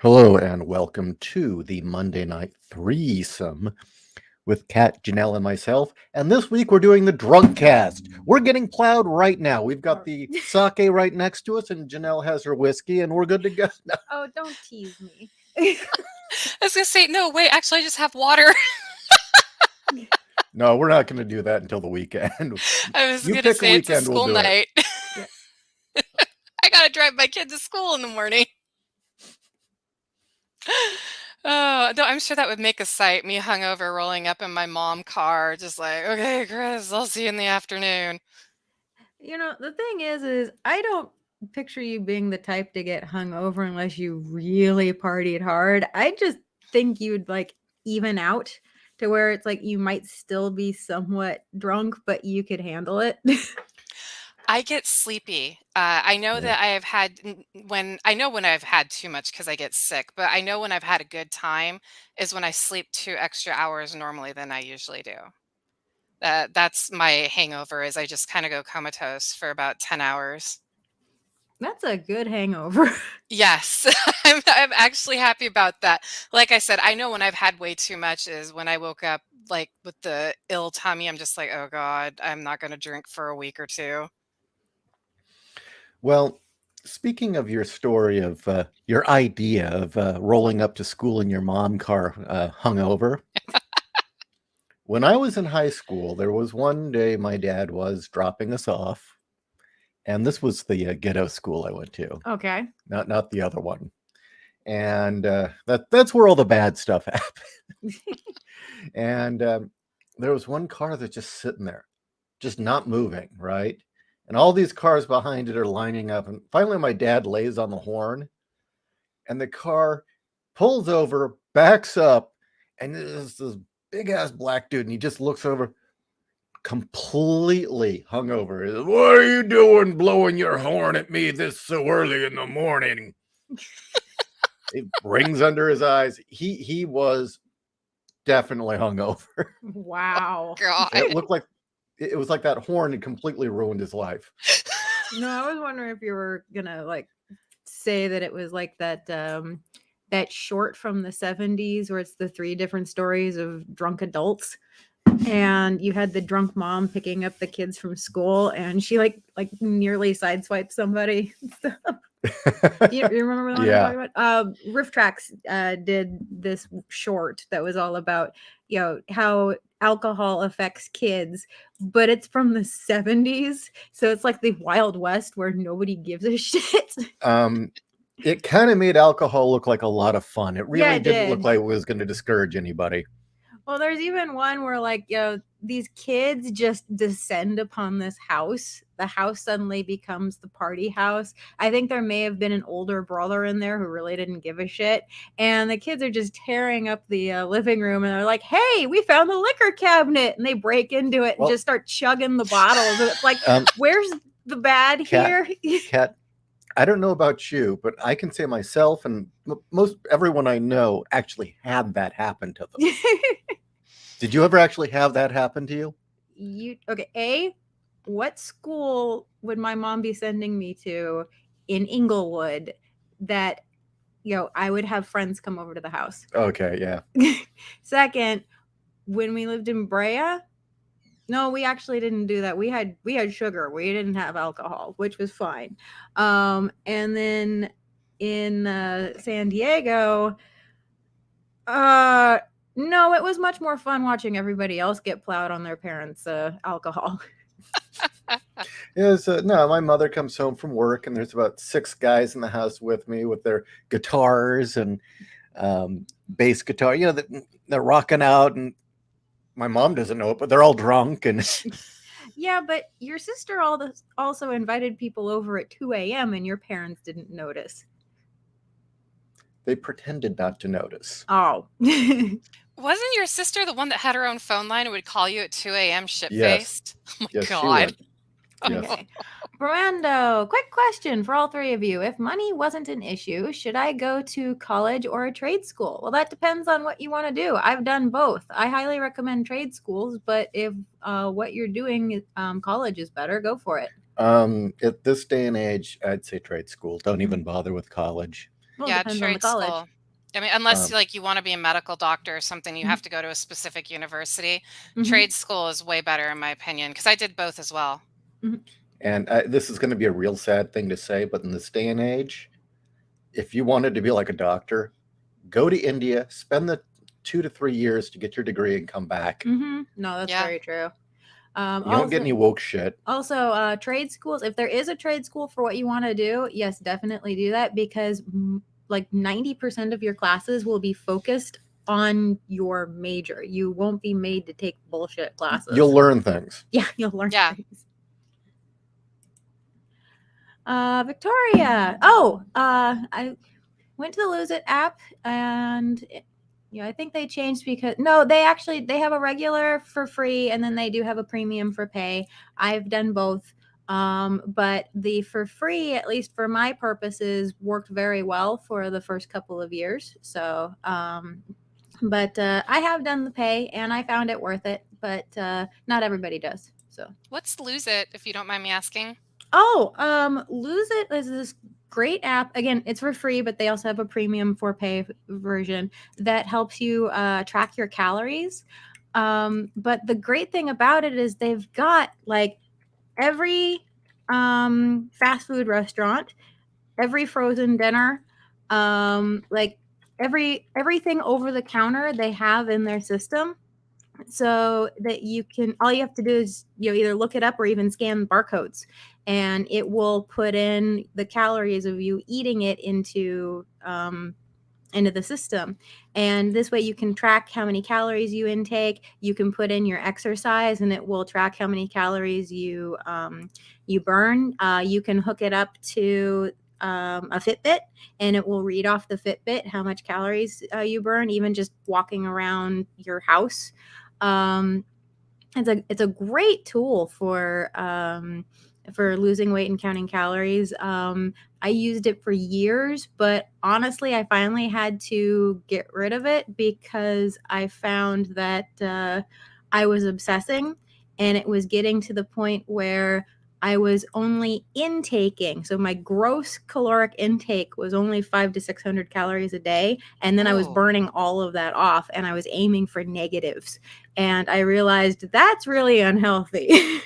Hello and welcome to the Monday Night Threesome with Kat, Janelle, and myself. And this week we're doing the drunk cast. We're getting plowed right now. We've got the sake right next to us, and Janelle has her whiskey, and we're good to go. Oh, don't tease me. I was gonna say, no, wait, actually I just have water. No, we're not going to do that until the weekend. I was You gonna pick a say it's a weekend, we'll school do it. night. Yeah. I gotta drive my kid to school in the morning. Oh, no, I'm sure that would make a sight. Me hungover rolling up in my mom car, just like, okay, Chris, I'll see you in the afternoon. The thing is I don't picture you being the type to get hungover unless you really partied hard. I just think you'd like even out to where it's like you might still be somewhat drunk, but you could handle it. I get sleepy. I know Yeah. that I have had when I've had too much because I get sick, but I know when I've had a good time is when I sleep 2 extra hours normally than I usually do. That's my hangover is I just kind of go comatose for about 10 hours. That's a good hangover. Yes, I'm actually happy about that. Like I said, I know when I've had way too much is when I woke up like with the ill tummy. I'm just like, oh God, I'm not going to drink for a week or two. Well, speaking of your story of your idea of rolling up to school in your mom car hungover, when I was in high school, there was one day my dad was dropping us off, and this was the ghetto school I went to, Okay. not the other one. And that's where all the bad stuff happened. And there was one car that's just sitting there, just not moving, right? And all these cars behind it are lining up. And finally, my dad lays on the horn, and the car pulls over, backs up, and there's this big ass black dude, and he just looks over, completely hungover. He says, "What are you doing blowing your horn at me this so early in the morning?" It rings under his eyes. He was definitely hungover. Wow. God. It looked like it was like that horn had completely ruined his life. No, I was wondering if you were gonna like say that it was like that short from the 70s where it's the three different stories of drunk adults, and you had the drunk mom picking up the kids from school and she like nearly sideswiped somebody. You remember the one I'm Yeah. talking about? Riff Tracks did this short that was all about how alcohol affects kids, but it's from the 70s, so it's like the Wild West where nobody gives a shit. It kind of made alcohol look like a lot of fun. It Yeah, really it didn't look did. like it was going to discourage anybody. Well, there's even one where like these kids just descend upon this house. The house suddenly becomes the party house. I think there may have been an older brother in there who really didn't give a shit, and the kids are just tearing up the living room, and they're like, "Hey, we found the liquor cabinet!" And they break into it and Well, just start chugging the bottles. And it's like, where's the bad Cat, here? Cat, I don't know about you, but I can say myself and most everyone I know actually had that happen to them. Did you ever actually have that happen to you? You okay? What school would my mom be sending me to in Inglewood that I would have friends come over to the house? Okay, yeah. Second, when we lived in Brea, no, we actually didn't do that. We had sugar. We didn't have alcohol, which was fine. And then in San Diego, uh no, it was much more fun watching everybody else get plowed on their parents' alcohol. No, my mother comes home from work and there's about 6 guys in the house with me with their guitars and bass guitar. They're rocking out, and my mom doesn't know it, but they're all drunk and Yeah, but your sister also invited people over at 2 a.m. and your parents didn't notice. they pretended not to notice. Oh. Wasn't your sister the one that had her own phone line and would call you at 2 a.m. shit Yes, faced? Oh my yes, she God. would. Yes. Okay. Brando, quick question for all three of you. If money wasn't an issue, should I go to college or a trade school? Well, that depends on what you want to do. I've done both. I highly recommend trade schools, but if what you're doing, college is better, go for it. At this day and age, I'd say trade school. Don't even bother with college. Well, it Yeah, depends on the trade college. school. I mean, unless Um, like you want to be a medical doctor or something, you Mhm. have to go to a specific university. Mhm. Trade school is way better in my opinion because I did both as well. and this is going to be a real sad thing to say, but in this day and age, if you wanted to be like a doctor, go to India, spend the 2 to 3 years to get your degree and come back. No, that's Yeah. very true. You don't get any woke shit. Also, trade schools, if there is a trade school for what you want to do, yes, definitely do that, because like 90% of your classes will be focused on your major. You won't be made to take bullshit classes. You'll learn things. Yeah, you'll learn Yeah. things. Victoria. I went to the Lose It app, and I think they changed because they have a regular for free, and then they do have a premium for pay. I've done both. But the for free, at least for my purposes, worked very well for the first couple of years. So, but I have done the pay, and I found it worth it. But not everybody does. So, What's Lose It, if you don't mind me asking? Lose It is this great app. Again, it's for free, but they also have a premium for pay version that helps you track your calories. But the great thing about it is they've got like every fast food restaurant, every frozen dinner, like everything over the counter they have in their system, so that all you have to do is either look it up or even scan barcodes, and it will put in the calories of you eating it into the system. And this way you can track how many calories you intake. You can put in your exercise, and it will track how many calories you burn. You can hook it up to a Fitbit, and it will read off the Fitbit how much calories you burn, even just walking around your house. It's a great tool for losing weight and counting calories. I used it for years, but honestly, I finally had to get rid of it because I found that I was obsessing, and it was getting to the point where I was only intaking. So my gross caloric intake was only 500 to 600 calories a day. And then I was Oh. burning all of that off, and I was aiming for negatives. And I realized that's really unhealthy.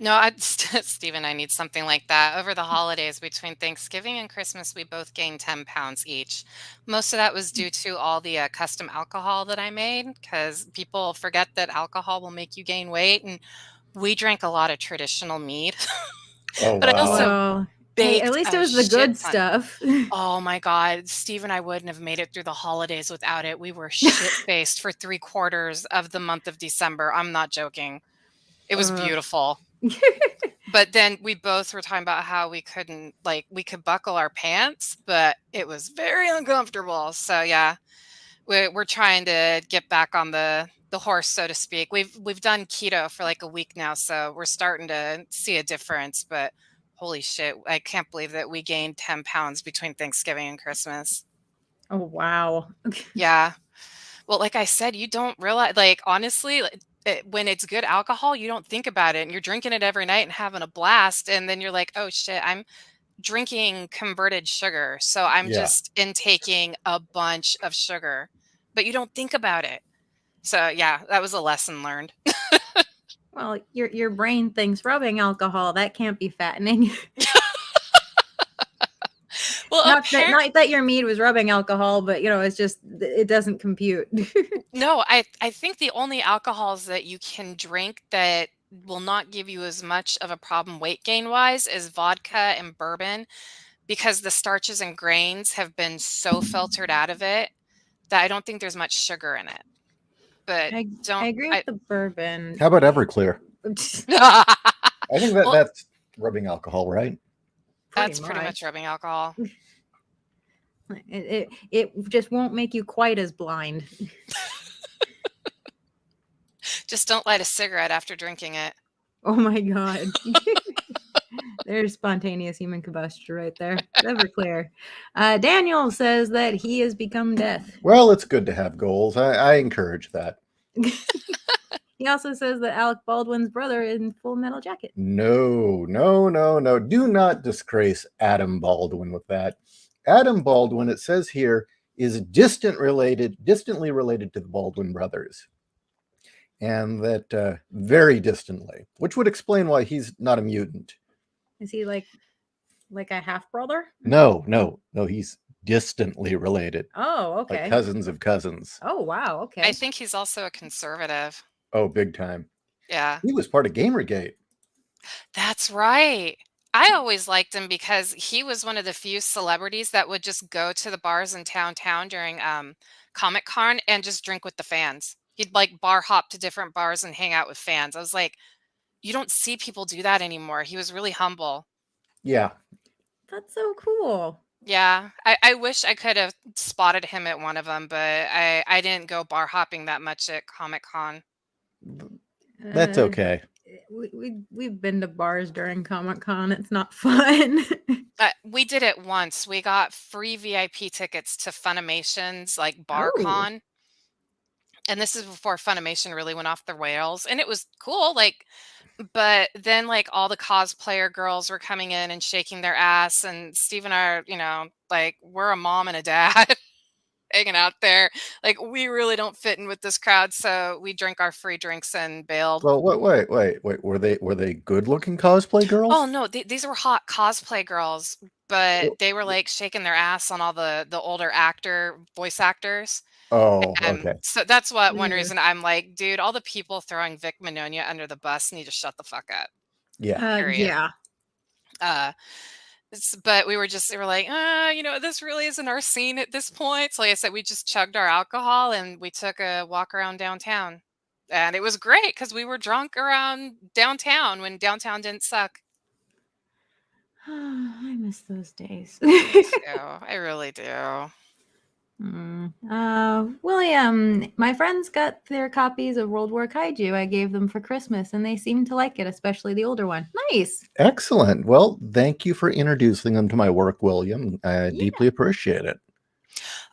No, Steve and I need something like that. Over the holidays between Thanksgiving and Christmas, we both gained 10 pounds each. Most of that was due to all the custom alcohol that I made, because people forget that alcohol will make you gain weight. And we drank a lot of traditional meat, Oh, but I also wow. Well, hey, baked at least a it was the shit good ton. stuff. Oh my God, Steve and I wouldn't have made it through the holidays without it. We were shit-faced for 3/4 of the month of December. I'm not joking. It was beautiful. But then we both were talking about how we couldn't, we could buckle our pants, but it was very uncomfortable. So yeah, we're trying to get back on the horse, so to speak. We've done keto for like a week now, so we're starting to see a difference. But holy shit, I can't believe that we gained 10 pounds between Thanksgiving and Christmas. Oh, wow. Yeah. Well, like I said, you don't realize, honestly, when it's good alcohol, you don't think about it, and you're drinking it every night and having a blast. And then you're like, oh shit, I'm drinking converted sugar. So I'm Yeah. just intaking a bunch of sugar, but you don't think about it. So yeah, that was a lesson learned. Well, your brain thinks rubbing alcohol, that can't be fattening. Well, not that your mead was rubbing alcohol, but it's just it doesn't compute. no, I think the only alcohols that you can drink that will not give you as much of a problem weight gain wise is vodka and bourbon, because the starches and grains have been so filtered out of it that I don't think there's much sugar in it. But I agree with the bourbon. How about Everclear? I think Well, that's rubbing alcohol, right? that's pretty much rubbing alcohol. It just won't make you quite as blind. Just don't light a cigarette after drinking it. Oh my God. There's spontaneous human combustion right there. Everclear. Daniel says that he has become death. Well, it's good to have goals. I encourage that. He also says that Alec Baldwin's brother in Full Metal Jacket. No. Do not disgrace Adam Baldwin with that. Adam Baldwin, it says here, is distantly related to the Baldwin brothers. And that very distantly, which would explain why he's not a mutant. Is he like a half brother? No, he's distantly related. Oh, okay. Like cousins of cousins. Oh, wow. Okay. I think he's also a conservative. Oh, big time. Yeah. He was part of Gamergate. That's right. I always liked him because he was one of the few celebrities that would just go to the bars in town during Comic-Con and just drink with the fans. He'd like bar hop to different bars and hang out with fans. I was like, you don't see people do that anymore. He was really humble. Yeah. That's so cool. Yeah, I wish I could have spotted him at one of them, but I didn't go bar hopping that much at Comic-Con. That's Uh, okay. We've been to bars during Comic-Con. It's not fun. We did it once. We got free VIP tickets to Funimation's like Oh. BarCon. And this is before Funimation really went off the rails. And it was cool. But then like all the cosplayer girls were coming in and shaking their ass. And Steve and I are, like we're a mom and a dad hanging out there. Like we really don't fit in with this crowd. So we drank our free drinks and bailed. Well, wait. Were they good-looking cosplay girls? Oh no, these were hot cosplay girls, but they were like shaking their ass on all the older voice actors. Oh, And okay. so that's one Yeah. reason I'm like, dude, all the people throwing Vic Mignogna under the bus need to shut the fuck up. Yeah. Period. Yeah. But they were like, this really isn't our scene at this point. So like I said, we just chugged our alcohol and we took a walk around downtown. And it was great because we were drunk around downtown when downtown didn't suck. I miss those days. Me too. I really do. William, my friends got their copies of World War Kaiju. I gave them for Christmas, and they seemed to like it, especially the older one. Nice. Excellent. Well, thank you for introducing them to my work, William. I deeply appreciate it.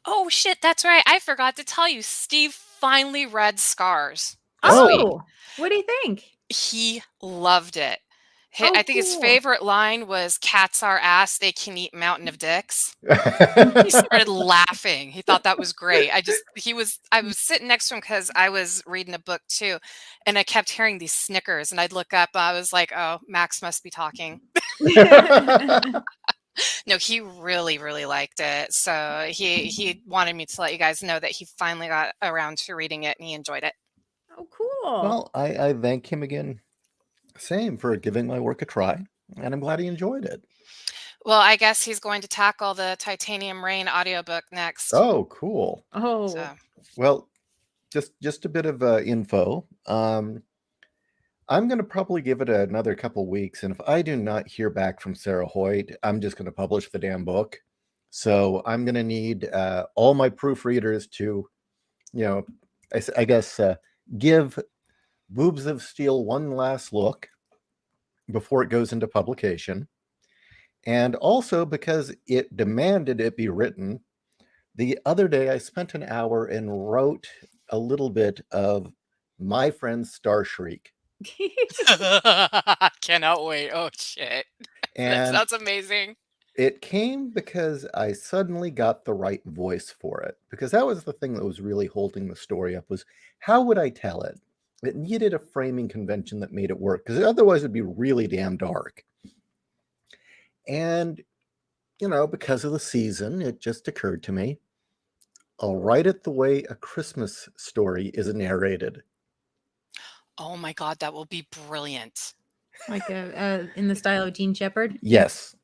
Oh shit, that's right. I forgot to tell you. Steve finally read Scars. Oh, what do you think? He loved it. I think his favorite line was "Cats are ass, they can eat mountain of dicks." He started laughing. He thought that was great. I was sitting next to him because I was reading a book too, and I kept hearing these snickers, and I'd look up. I was like, "Oh, Max must be talking." No, he really, really liked it. So he wanted me to let you guys know that he finally got around to reading it, and he enjoyed it. Oh, cool. Well, I thank him again. Same for giving my work a try, and I'm glad he enjoyed it. Well, I guess he's going to tackle the Titanium Rain audiobook next. Oh, cool. Oh. So. Well, just a bit of info. I'm going to probably give it another couple weeks, and if I do not hear back from Sarah Hoyt, I'm just going to publish the damn book. So I'm going to need all my proofreaders to, I guess, give Boobs of Steel one last look before it goes into publication. And also because it demanded it be written, the other day I spent an hour and wrote a little bit of My Friend Star Shriek. Cannot wait. Oh shit. And that sounds amazing. It came because I suddenly got the right voice for it, because that was the thing that was really holding the story up, was how would I tell it? It needed a framing convention that made it work, because otherwise it'd be really damn dark. And, because of the season, it just occurred to me, I'll write it the way A Christmas Story is narrated. Oh my God, that will be brilliant. Like in the style of Gene Shepherd? Yes.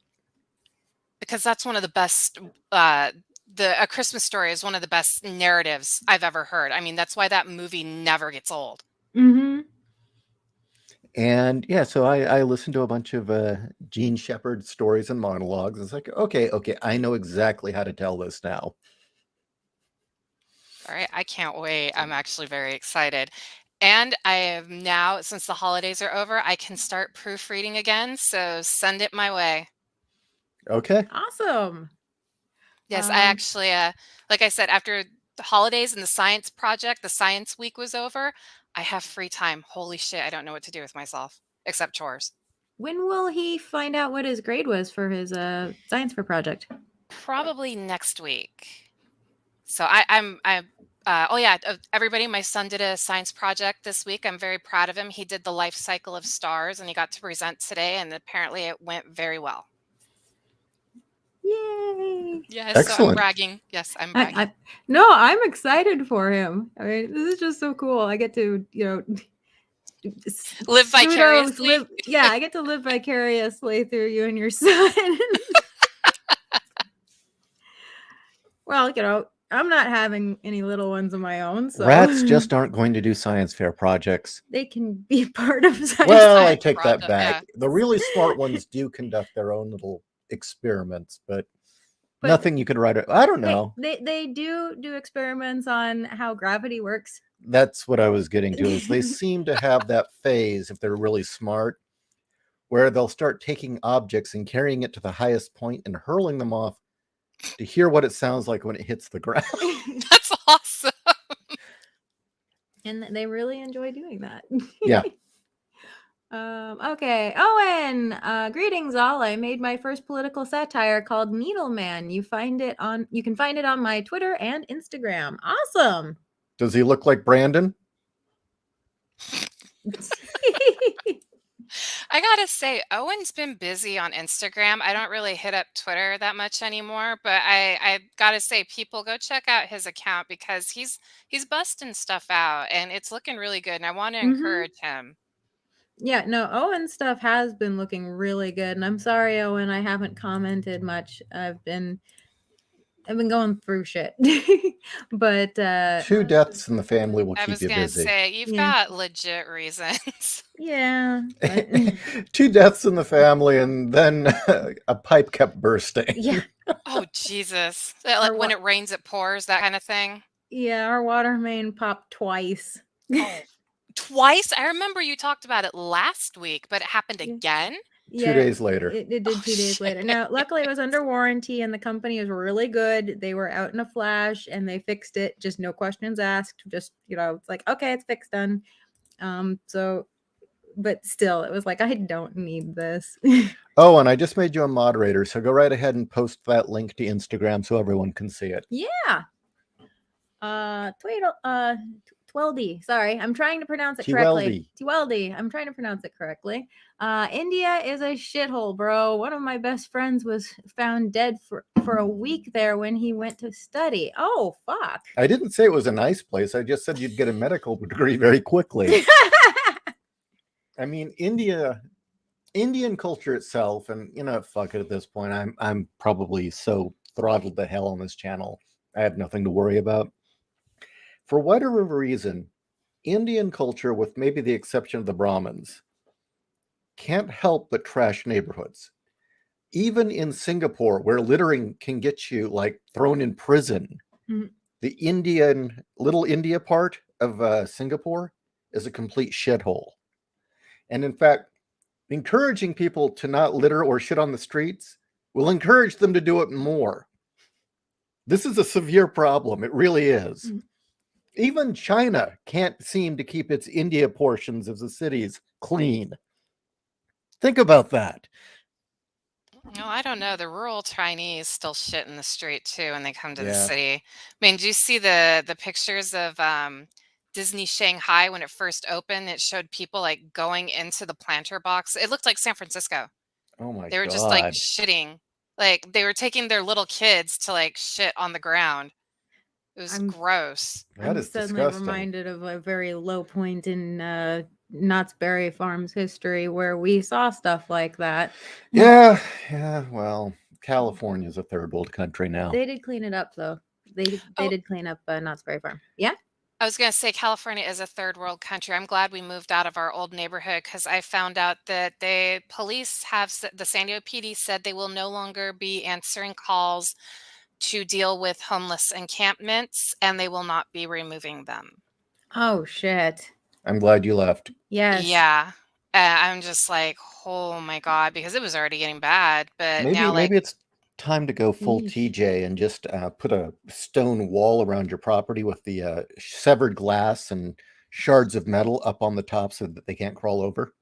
Because that's one of the best, A Christmas Story is one of the best narratives I've ever heard. I mean, that's why that movie never gets old. Mm-hmm. And yeah, so I listened to a bunch of Gene Shepherd stories and monologues. It's like, okay, I know exactly how to tell this now. All right, I can't wait. I'm actually very excited. And I have now, since the holidays are over, I can start proofreading again. So send it my way. Okay. Awesome. Yes, I actually, like I said, after the holidays and the science project, the science week was over, I have free time. Holy shit, I don't know what to do with myself, except chores. When will he find out what his grade was for his science fair project? Probably next week. So everybody, my son did a science project this week. I'm very proud of him. He did the life cycle of stars and he got to present today, and apparently it went very well. Yay! Yes, so I'm Excellent. bragging. Yes, I'm bragging. No, I'm excited for him. I mean, this is just so cool. I get to, Live vicariously. I get to live vicariously through you and your son. Well, I'm not having any little ones of my own, so Rats just aren't going to do science fair projects. they can be part of science. Well, I science take that project, back. yeah. The really smart ones do conduct their own little experiments, but But nothing you could write. I don't know. They do experiments on how gravity works. That's what I was getting to. Is they seem to have that phase, if they're really smart, where they'll start taking objects and carrying it to the highest point and hurling them off to hear what it sounds like when it hits the ground. That's awesome. And they really enjoy doing that. Yeah. Okay. Owen, greetings all. I made my first political satire called Needleman. You can find it on my Twitter and Instagram. Awesome. Does he look like Brandon? I gotta say, Owen's been busy on Instagram. I don't really hit up Twitter that much anymore, but I gotta say, people go check out his account because he's busting stuff out and it's looking really good. And I want to encourage him. Yeah, no, Owen's stuff has been looking really good. And I'm sorry, Owen, I haven't commented much. I've been going through shit. But 2 deaths in the family will I keep was you gonna busy. say, you've got legit reasons. Yeah. 2 deaths in the family, and then a pipe kept bursting. Yeah. Oh, Jesus. Like when it rains, it pours, that kind of thing. Yeah, our water main popped twice. Oh, twice? I remember you talked about it last week, but it happened again? 2 days later. It did 2 days later. Now, luckily, it was under warranty, and the company was really good. They were out in a flash, and they fixed it. Just no questions asked. Just, it's like, okay, it's fixed, done. But still, it was like, I don't need this. Oh, and I just made you a moderator, so go right ahead and post that link to Instagram so everyone can see it. Yeah. Tweldy. Sorry, I'm trying to pronounce it correctly. Tweldy. I'm trying to pronounce it correctly. India is a shithole, bro. One of my best friends was found dead for a week there when he went to study. Oh, fuck. I didn't say it was a nice place. I just said you'd get a medical degree very quickly. I mean, Indian culture itself, and fuck it at this point. I'm probably so throttled to hell on this channel. I have nothing to worry about. For whatever reason, Indian culture, with maybe the exception of the Brahmins, can't help but trash neighborhoods. Even in Singapore, where littering can get you thrown in prison, the Little India part of Singapore is a complete shithole. And in fact, encouraging people to not litter or shit on the streets will encourage them to do it more. This is a severe problem. It really is. Even China can't seem to keep its India portions of the cities clean. Think about that. No, I don't know. The rural Chinese still shit in the street too when they come to the city. I mean, do you see the pictures of Disney Shanghai when it first opened? It showed people going into the planter box. It looked like San Francisco. Oh my God. They were just shitting. They were taking their little kids to shit on the ground. It was gross. That is suddenly disgusting. Reminded of a very low point in Knott's Berry Farm's history where we saw stuff like that. Yeah. Well, California's a third world country now. They did clean it up, though. They did clean up Knott's Berry Farm. Yeah. I was going to say California is a third world country. I'm glad we moved out of our old neighborhood because I found out that the San Diego PD said they will no longer be answering calls to deal with homeless encampments, and they will not be removing them. Oh, shit. I'm glad you left. Yes. Yeah. I'm just like, oh my God, because it was already getting bad. But maybe it's time to go full TJ and just put a stone wall around your property with the severed glass and shards of metal up on the top so that they can't crawl over.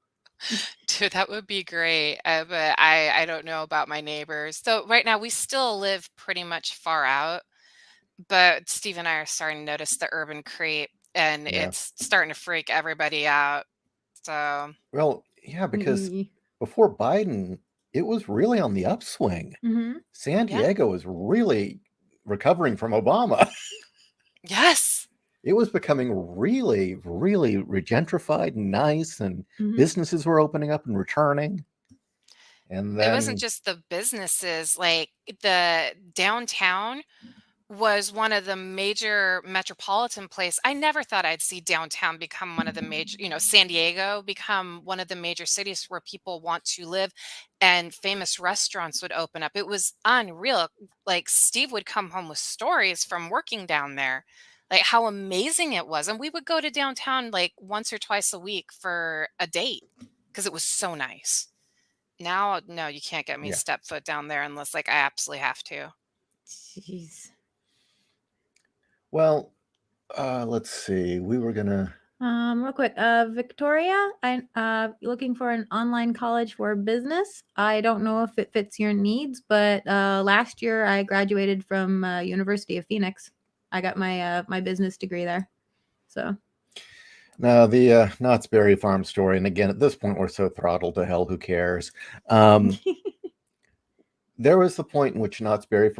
Dude, that would be great. But I don't know about my neighbors. So right now we still live pretty much far out, but Steve and I are starting to notice the urban creep, and Yeah. it's starting to freak everybody out. So Well, yeah, because Mm-hmm. before Biden, it was really on the upswing. San yeah. Diego was really recovering from Obama. Yes. It was becoming really, really regentrified and nice, and Mm-hmm. businesses were opening up and returning. And It wasn't then, just the businesses, like the downtown was one of the major metropolitan place. I never thought I'd see downtown become one of the major, San Diego become one of the major cities where people want to live and famous restaurants would open up. It was unreal. Like Steve would come home with stories from working down there, like how amazing it was. And we would go to downtown like once or twice a week for a date because it was so nice. Now, no, you can't get me yeah. step foot down there unless like I absolutely have to. Jeez. Well, let's see. We were gonna. Real quick, Victoria, I'm looking for an online college for business. I don't know if it fits your needs, but last year I graduated from University of Phoenix. I got my business degree there. So Now, the Knott's Berry Farm story, and again, at this point, we're so throttled to hell, who cares? There was the point in which Knott's Berry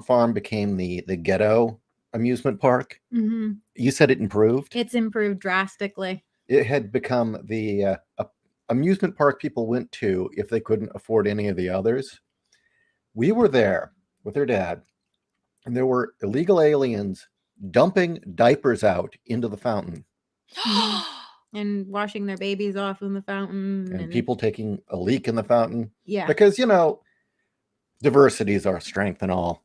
Farm became the ghetto amusement park. Mhm. You said it improved. It's improved drastically. It had become the amusement park people went to if they couldn't afford any of the others. We were there with her dad, and there were illegal aliens dumping diapers out into the fountain, Mhm. And washing their babies off in the fountain and people taking a leak in the fountain. yeah. Because, diversity is our strength and all.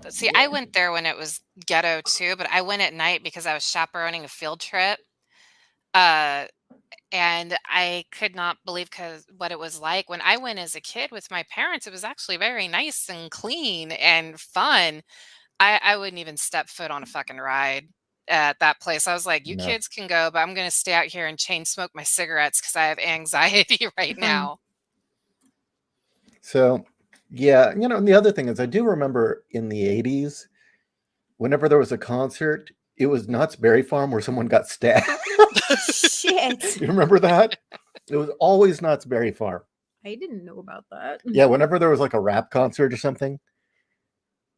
See, I went there when it was ghetto too, but I went at night because I was chaperoning a field trip. Uh, and I could not believe what it was like when I went as a kid with my parents. It was actually very nice and clean and fun. I wouldn't even step foot on a fucking ride at that place. I was like, you No. kids can go, but I'm going to stay out here and chain smoke my cigarettes because I have anxiety right now. So, yeah, and the other thing is, I do remember in the 80s, whenever there was a concert, it was Knott's Berry Farm where someone got stabbed. Shit. You remember that? It was always Knott's Berry Farm. I didn't know about that. Yeah, whenever there was like a rap concert or something,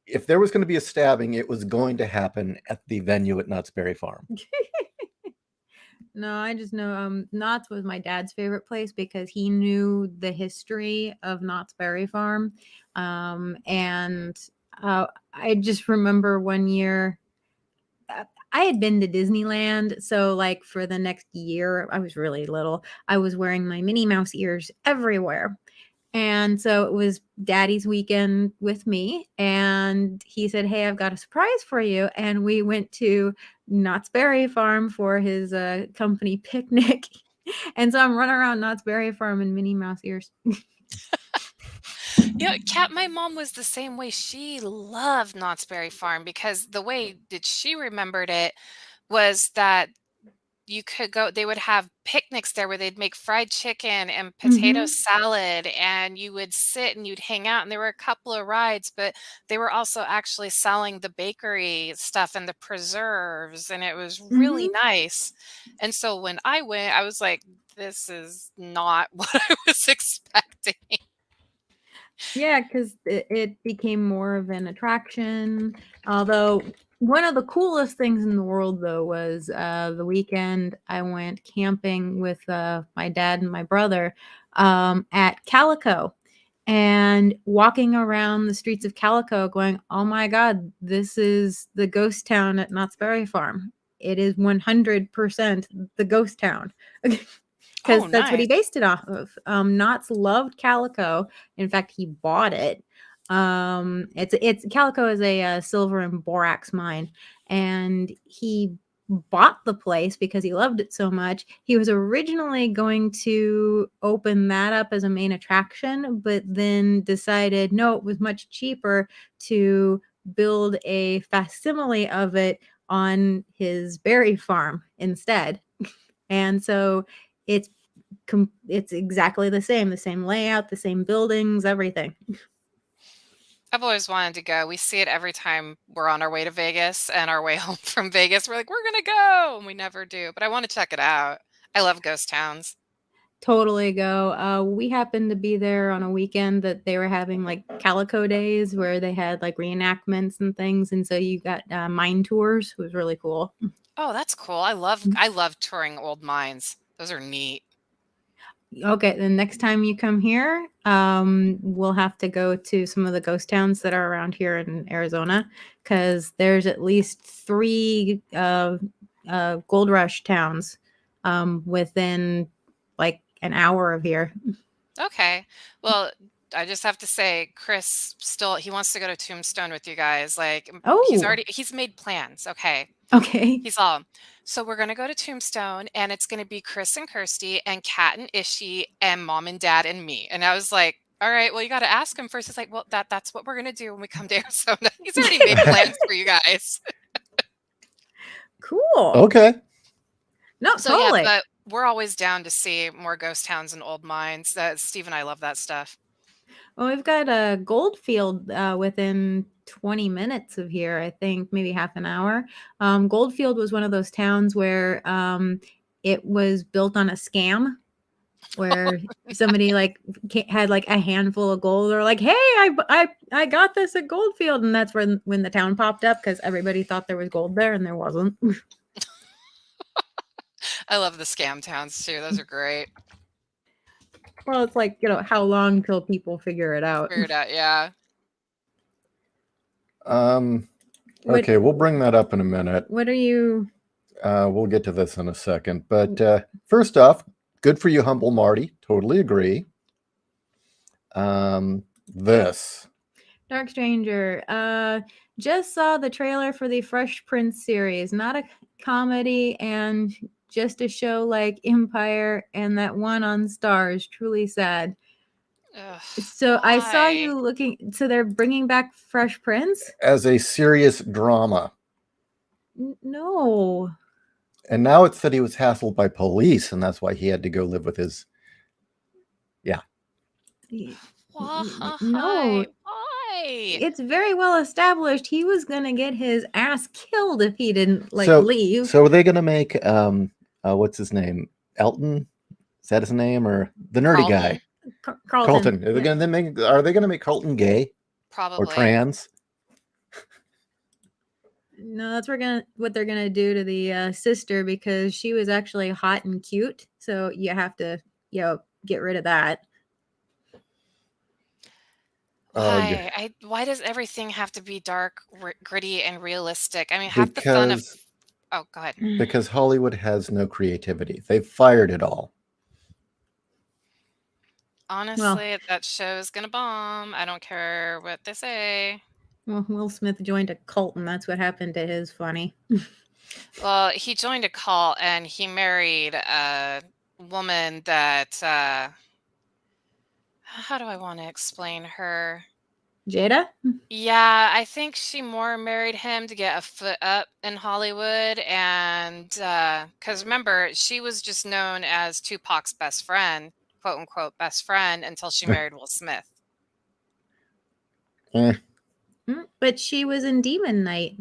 if there was going to be a stabbing, it was going to happen at the venue at Knott's Berry Farm. No, I just know Knott's was my dad's favorite place because he knew the history of Knott's Berry Farm. And I just remember one year I had been to Disneyland. So, like, for the next year, I was really little. I was wearing my Minnie Mouse ears everywhere. And so it was daddy's weekend with me. And he said, "Hey, I've got a surprise for you." And we went to Knott's Berry Farm for his company picnic. And so I'm running around Knott's Berry Farm in Minnie Mouse ears. Kat, my mom was the same way. She loved Knott's Berry Farm because the way that she remembered it was that you could go, they would have picnics there where they'd make fried chicken and potato salad, and you would sit and you'd hang out. And there were a couple of rides, but they were also actually selling the bakery stuff and the preserves, and it was really nice. And so when I went, I was like, this is not what I was expecting. Yeah, because it became more of an attraction. Although one of the coolest things in the world, though, was the weekend I went camping with my dad and my brother at Calico, and walking around the streets of Calico, going, "Oh my God, this is the ghost town at Knott's Berry Farm. It is 100% the ghost town." Because Oh, that's what he nice. based it off of. Knott's loved Calico. In fact, he bought it. It's Calico is a silver and borax mine, and he bought the place because he loved it so much. He was originally going to open that up as a main attraction, but then decided no, it was much cheaper to build a facsimile of it on his berry farm instead. And so it's it's exactly the same layout, the same buildings, everything. I've always wanted to go. We see it every time we're on our way to Vegas and our way home from Vegas. We're like, we're going to go. And we never do. But I want to check it out. I love ghost towns. Totally go. We happened to be there on a weekend that they were having like Calico Days where they had like reenactments and things. And so you got mine tours. It was really cool. Oh, that's cool. I love touring old mines. Those are neat. Okay, the next time you come here, we'll have to go to some of the ghost towns that are around here in Arizona, because there's at least 3 gold rush towns within like an hour of here. Okay. Well, I just have to say, Chris he wants to go to Tombstone with you guys. Like Oh, he's made plans. Okay. okay. He's all, so we're going to go to Tombstone and it's going to be Chris and Kirsty and Kat and Ishi and mom and dad and me. And I was like, all right, well, you got to ask him first. He's like, well, that's what we're going to do when we come to Arizona. He's already made plans for you guys. Cool. Okay. No, So totally. yeah, but we're always down to see more ghost towns and old mines. Steve and I love that stuff. Well, we've got a Goldfield within 20 minutes of here, I think, maybe half an hour. Goldfield was one of those towns where it was built on a scam, where somebody like had like a handful of gold. Or like, hey, I got this at Goldfield, and that's when the town popped up, because everybody thought there was gold there and there wasn't. I love the scam towns too. Those are great. Well, it's like, how long till people figure it out? Figured out, yeah. Okay, we'll bring that up in a minute. What are you? We'll get to this in a second. But first off, good for you, Humble Marty. Totally agree. This. Dark Stranger. Just saw the trailer for the Fresh Prince series. Not a comedy, and just a show like Empire and that one on Stars. Truly sad. Ugh, So I saw why? you looking. So they're bringing back Fresh Prince? As a serious drama. No. And now it's that he was hassled by police, and that's why he had to go live with his. Yeah. Why? No. Why? It's very well established he was gonna get his ass killed if he didn't leave. So are they gonna make what's his name? Elton? Is that his name? Or the nerdy guy? Carlton. Are they gonna make Carlton gay? Probably. Or trans? No, that's what they're gonna do to the sister, because she was actually hot and cute. So you have to, get rid of that. Why? Why does everything have to be dark, gritty, and realistic? I mean, half the fun of. Oh, go ahead. Because Hollywood has no creativity. They've fired it all. Honestly, that show is gonna bomb. I don't care what they say. Well, Will Smith joined a cult, and that's what happened to his funny. Well, he joined a cult and he married a woman that. How do I want to explain her? Jada? Yeah, I think she more married him to get a foot up in Hollywood, and because remember, she was just known as Tupac's best friend, quote unquote best friend, until she married Will Smith. But she was in Demon Knight.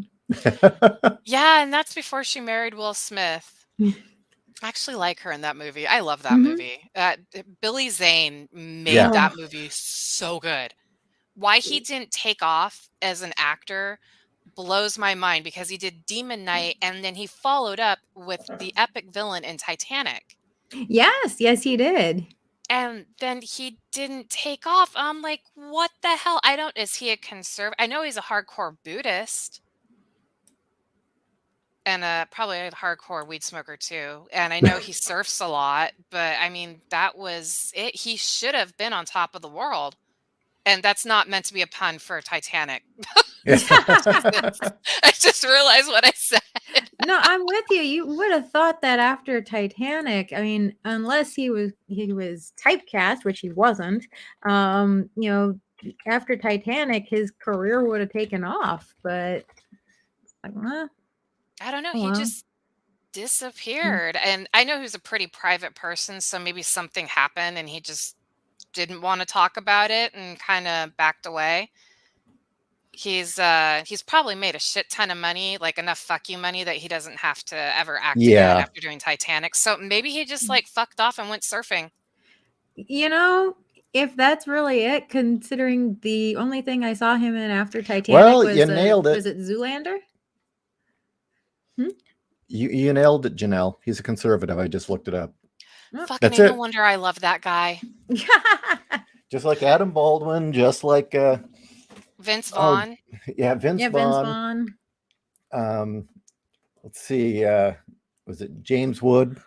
Yeah, and that's before she married Will Smith. I actually like her in that movie. I love that movie. Billy Zane made that movie so good. Why he didn't take off as an actor blows my mind, because he did Demon Knight and then he followed up with the epic villain in Titanic. Yes, he did. And then he didn't take off. I'm like, what the hell? Is he a conservative? I know he's a hardcore Buddhist. And probably a hardcore weed smoker too. And I know he surfs a lot, but I mean, that was it. He should have been on top of the world. And that's not meant to be a pun for Titanic. I just realized what I said. No, I'm with you. You would have thought that after Titanic. I mean, unless he was typecast, which he wasn't. After Titanic, his career would have taken off. But I don't know. disappeared. And I know he was a pretty private person, so maybe something happened and he just didn't want to talk about it and kind of backed away. He's probably made a shit ton of money, like enough fuck you money that he doesn't have to ever act again Yeah. after doing Titanic. So maybe he just like fucked off and went surfing. You know, if that's really it, considering the only thing I saw him in after Titanic Well, was you nailed it. Was it Zoolander? You nailed it, Janelle. He's a conservative. I just looked it up. Fucking That's no it. wonder I love that guy. Just like Adam Baldwin, just like Vince oh, Vaughn. yeah, Vince Yeah, Vaughn. Vince Vaughn. Let's see, was it James Wood?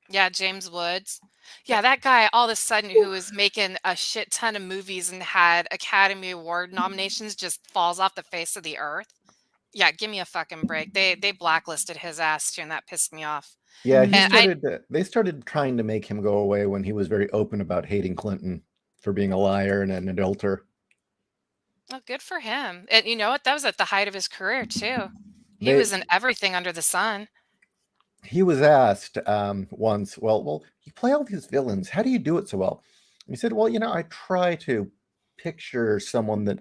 Yeah, James Woods. Yeah, that guy all of a sudden who was making a shit ton of movies and had Academy Award nominations just falls off the face of the earth. Yeah, give me a fucking break. They blacklisted his ass too, and that pissed me off. Yeah, he And I started. They started trying to make him go away when he was very open about hating Clinton for being a liar and an adulterer. well, good for him. And you know what? That was at the height of his career too. He They, was in everything under the sun. he was asked once, well, you play all these villains. How do you do it so well? And he said, well, I try to picture someone that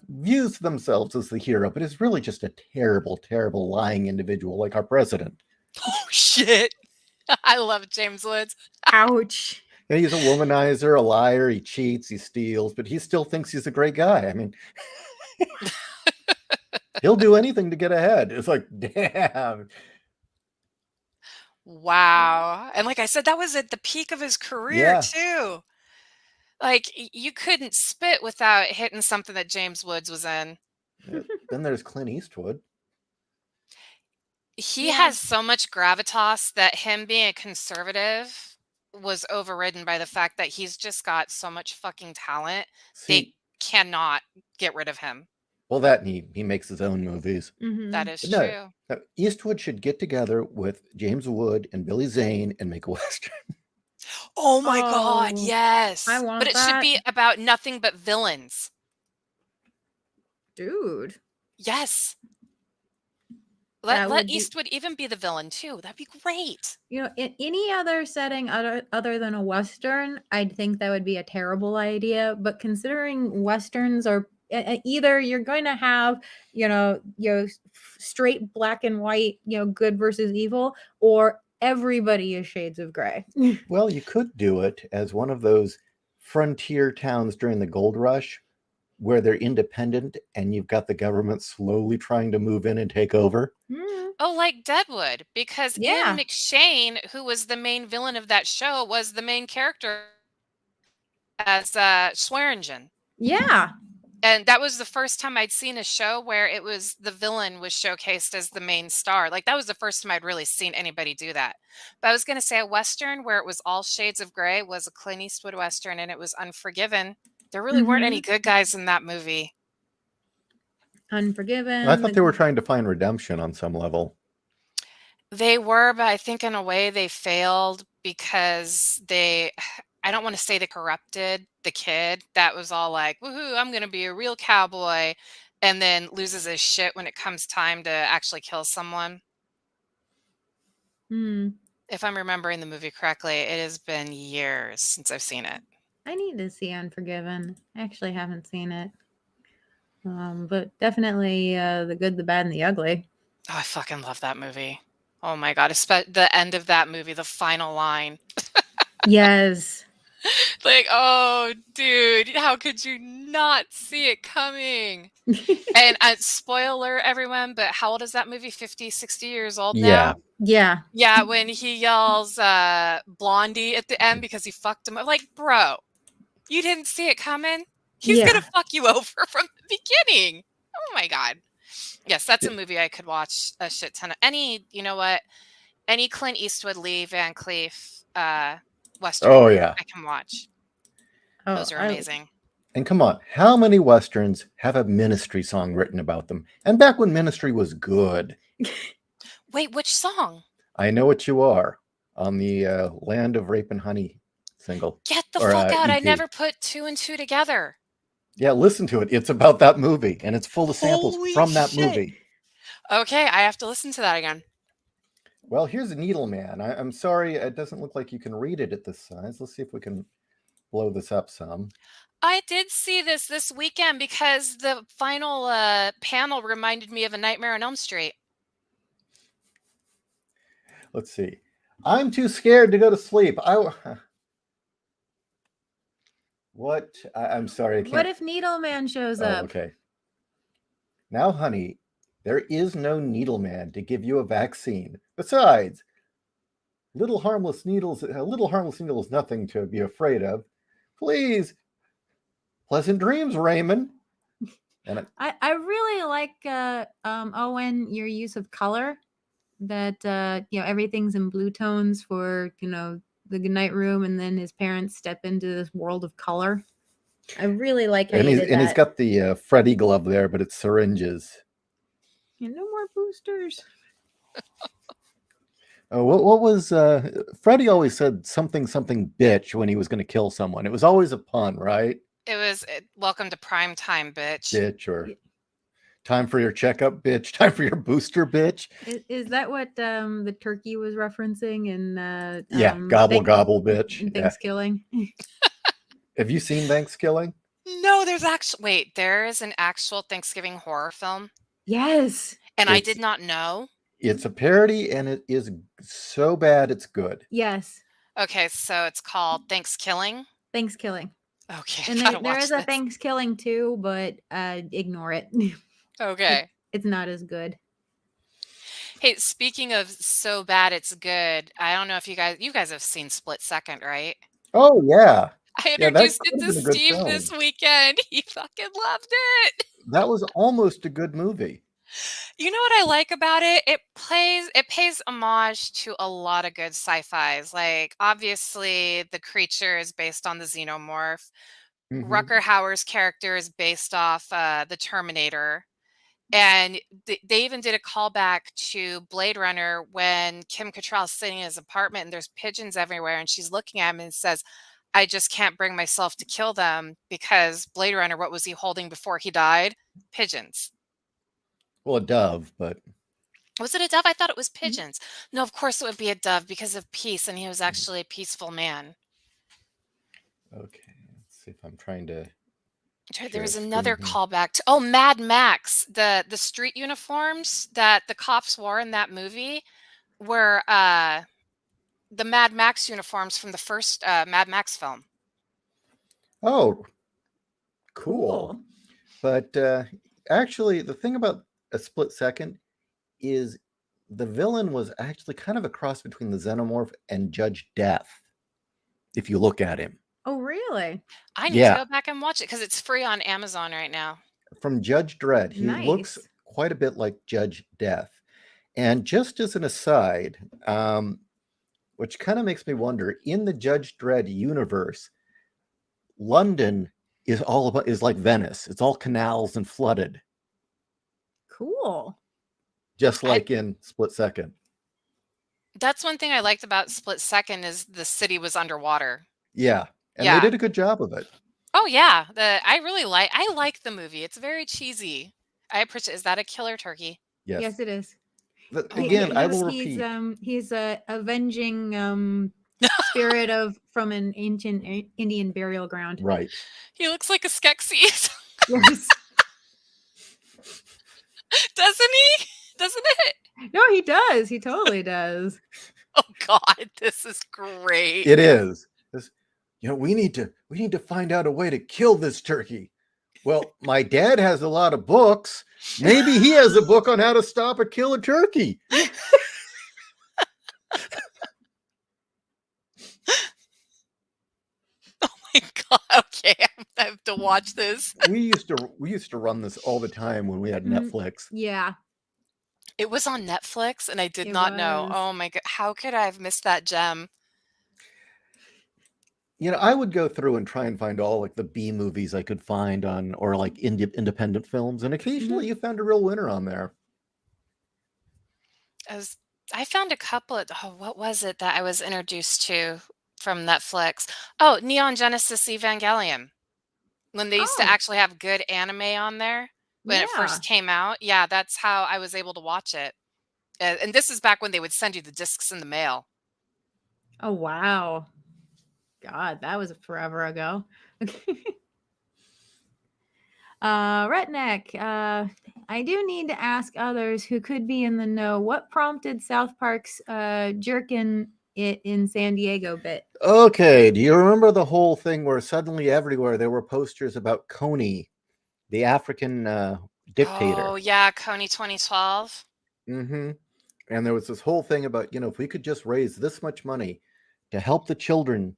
views themselves as the hero, but is really just a terrible, terrible lying individual like our president. Oh shit! I love James Woods. Ouch. And he's a womanizer, a liar, he cheats, he steals, but he still thinks he's a great guy. I mean, he'll do anything to get ahead. It's like, damn. Wow. And like I said, that was at the peak of his career Yeah. too. Like you couldn't spit without hitting something that James Woods was in. Then there's Clint Eastwood. He Yeah. has so much gravitas that him being a conservative was overridden by the fact that he's just got so much fucking talent. They See, cannot get rid of him. well, that and he makes his own movies. Mhm. That is But no, true. Eastwood should get together with James Wood and Billy Zane and make a Western. Oh my God, Oh, yes. I want But it should be that. about nothing but villains. Dude. Yes. That Let would be, Eastwood even be the villain too. That'd be great. in any other setting other than a Western, I'd think that would be a terrible idea. But considering Westerns are either you're going to have, straight black and white, good versus evil, or everybody is shades of gray. Well, you could do it as one of those frontier towns during the gold rush where they're independent and you've got the government slowly trying to move in and take over. Mm, Oh, like Deadwood, because Yeah. Ian McShane, who was the main villain of that show, was the main character as Swearingen. Yeah. And that was the first time I'd seen a show where it was the villain was showcased as the main star. Like that was the first time I'd really seen anybody do that. But I was going to say a Western where it was all shades of gray was a Clint Eastwood Western, and it was Unforgiven. There really weren't any good guys in that movie. Unforgiven. I thought they were trying to find redemption on some level. They were, but I think in a way they failed because I don't want to say they corrupted the kid that was all like, woohoo, I'm going to be a real cowboy, and then loses his shit when it comes time to actually kill someone. If I'm remembering the movie correctly, it has been years since I've seen it. I need to see Unforgiven. I actually haven't seen it. But definitely The Good, the Bad, and the Ugly. Oh, I fucking love that movie. Oh my God. The end of that movie, the final line. Yes. Like, oh, dude, how could you not see it coming? And spoiler, everyone, but how old is that movie? 50, 60 years old now? Yeah. Yeah, when he yells Blondie at the end because he fucked him up. Like, bro, you didn't see it coming? He's going to fuck you over from the beginning. Oh my God. Yes, that's a movie I could watch a shit ton of. You know what? Any Clint Eastwood, Lee Van Cleef Western I can watch. Those are amazing. And come on, how many Westerns have a Ministry song written about them? And back when Ministry was good. Wait, which song? I Know What You Are on the Land of Rape and Honey single. Get the fuck out. EP. I never put two and two together. Yeah, listen to it. It's about that movie, and it's full of samples Holy from that shit. movie. Okay, I have to listen to that again. Well, here's a Needleman. I'm sorry, it doesn't look like you can read it at this size. Let's see if we can blow this up some. I did see this weekend because the final panel reminded me of A Nightmare on Elm Street. Let's see. I'm too scared to go to sleep. What? I'm sorry, I can't. What if Needleman shows up? Okay. Now, honey, there is no Needleman to give you a vaccine. Besides, a little harmless needle is nothing to be afraid of. Please, pleasant dreams, Raymond. And I really like Owen, your use of color. That everything's in blue tones for the goodnight room, and then his parents step into this world of color. I really like how you did that. he's got the Freddy glove there, but it's syringes. Yeah, no more boosters. What was Freddy always said something bitch when he was going to kill someone. It was always a pun, right? It was welcome to prime time, bitch. Bitch, or time for your checkup, bitch. Time for your booster, bitch. Is that what the turkey was referencing in gobble gobble, bitch. In Thanksgiving? Have you seen Thanksgiving? No, there is an actual Thanksgiving horror film. Yes. And I did not know. It's a parody, and it is so bad it's good. Yes. Okay, so it's called Thanksgiving. Thanksgiving. Okay. And there is a Thanksgiving too, but ignore it. Okay. It's not as good. Hey, speaking of so bad it's good, I don't know if you guys have seen Split Second, right? Oh yeah. I introduced it to Steve this weekend. He fucking loved it. That was almost a good movie. You know what I like about it? It pays homage to a lot of good sci-fis. Like, obviously, the creature is based on the Xenomorph. Mm-hmm. Rutger Hauer's character is based off the Terminator. And they even did a callback to Blade Runner when Kim Cattrall's sitting in his apartment and there's pigeons everywhere, and she's looking at him and says, I just can't bring myself to kill them, because Blade Runner, what was he holding before he died? Pigeons. Well, a dove, but... Was it a dove? I thought it was pigeons. No, of course it would be a dove because of peace, and he was actually a peaceful man. Okay, let's see if I'm trying to... There was another callback to Mad Max. The street uniforms that the cops wore in that movie were the Mad Max uniforms from the first Mad Max film. Oh, cool. But actually, the thing about A Split Second is the villain was actually kind of a cross between the Xenomorph and Judge Death, if you look at him. Oh, really? I need to go back and watch it because it's free on Amazon right now. From Judge Dredd. He looks quite a bit like Judge Death. And just as an aside, which kind of makes me wonder, in the Judge Dredd universe, London is like Venice. It's all canals and flooded. Cool. Just like in Split Second. That's one thing I liked about Split Second is the city was underwater. Yeah. And they did a good job of it. Oh yeah. I like the movie. It's very cheesy. I appreciate. Is that a killer turkey? Yes. Yes, it is. But again, I will repeat. He's a avenging spirit from an ancient Indian burial ground. Right. He looks like a Skeksis. Yes. Doesn't he? Doesn't it? No, he does. He totally does. Oh God, this is great. It is. We need to find out a way to kill this turkey. Well, my dad has a lot of books. Maybe he has a book on how to stop or kill a turkey. Oh my God. Okay, I have to watch this. We used to run this all the time when we had Netflix. Yeah. It was on Netflix and I did not know. Oh my God. How could I have missed that gem? I would go through and try and find all like the B movies I could find on, or like independent films. And occasionally you found a real winner on there. I found a couple of, what was it that I was introduced to from Netflix? Oh, Neon Genesis Evangelion. When they used to actually have good anime on there when it first came out. Yeah, that's how I was able to watch it. And this is back when they would send you the discs in the mail. Oh wow. God, that was forever ago. Redneck, I do need to ask others who could be in the know what prompted South Park's jerkin it in San Diego bit. Okay, do you remember the whole thing where suddenly everywhere there were posters about Coney, the African dictator? Oh yeah, Coney 2012. Mm-hmm. And there was this whole thing about, if we could just raise this much money to help the children,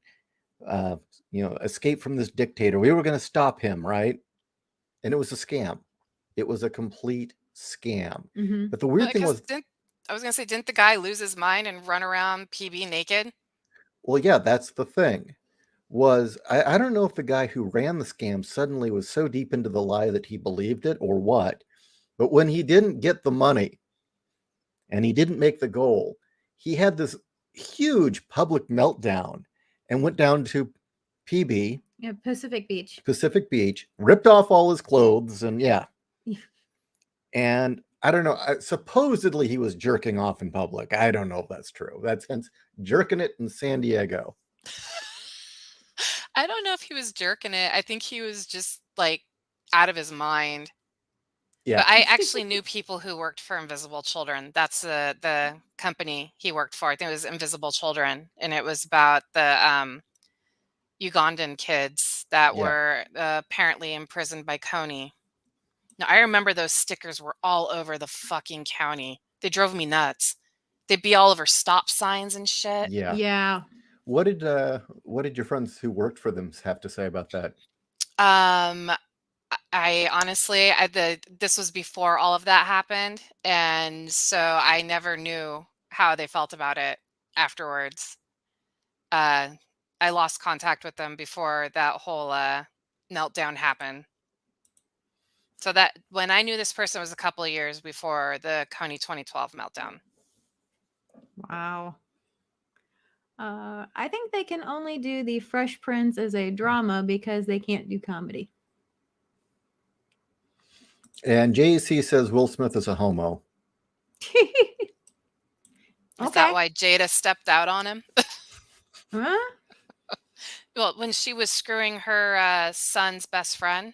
escape from this dictator, we were going to stop him, right? And it was a scam. It was a complete scam. Mm-hmm. But the weird thing was, I was gonna say, didn't the guy lose his mind and run around PB naked? well, yeah, that's the thing. I don't know if the guy who ran the scam suddenly was so deep into the lie that he believed it or what, but when he didn't get the money and he didn't make the goal, he had this huge public meltdown and went down to PB, Yeah, Pacific Beach. ripped off all his clothes, and and I don't know, supposedly he was jerking off in public. I don't know if that's true. That's hence jerking it in San Diego. I don't know if he was jerking it. I think he was just like out of his mind. Yeah. But I actually knew people who worked for Invisible Children. That's the company he worked for. I think it was Invisible Children, and it was about the Ugandan kids that were apparently imprisoned by Coney. Now, I remember those stickers were all over the fucking county. They drove me nuts. They'd be all over stop signs and shit. Yeah. Yeah. What did your friends who worked for them have to say about that? I honestly, this was before all of that happened, and so I never knew how they felt about it afterwards. I lost contact with them before that whole meltdown happened. So that when I knew this person was a couple of years before the Coney 2012 meltdown. Wow. I think they can only do the Fresh Prince as a drama because they can't do comedy. And JC says Will Smith is a homo. Is that why Jada stepped out on him? Huh? Well, when she was screwing her son's best friend.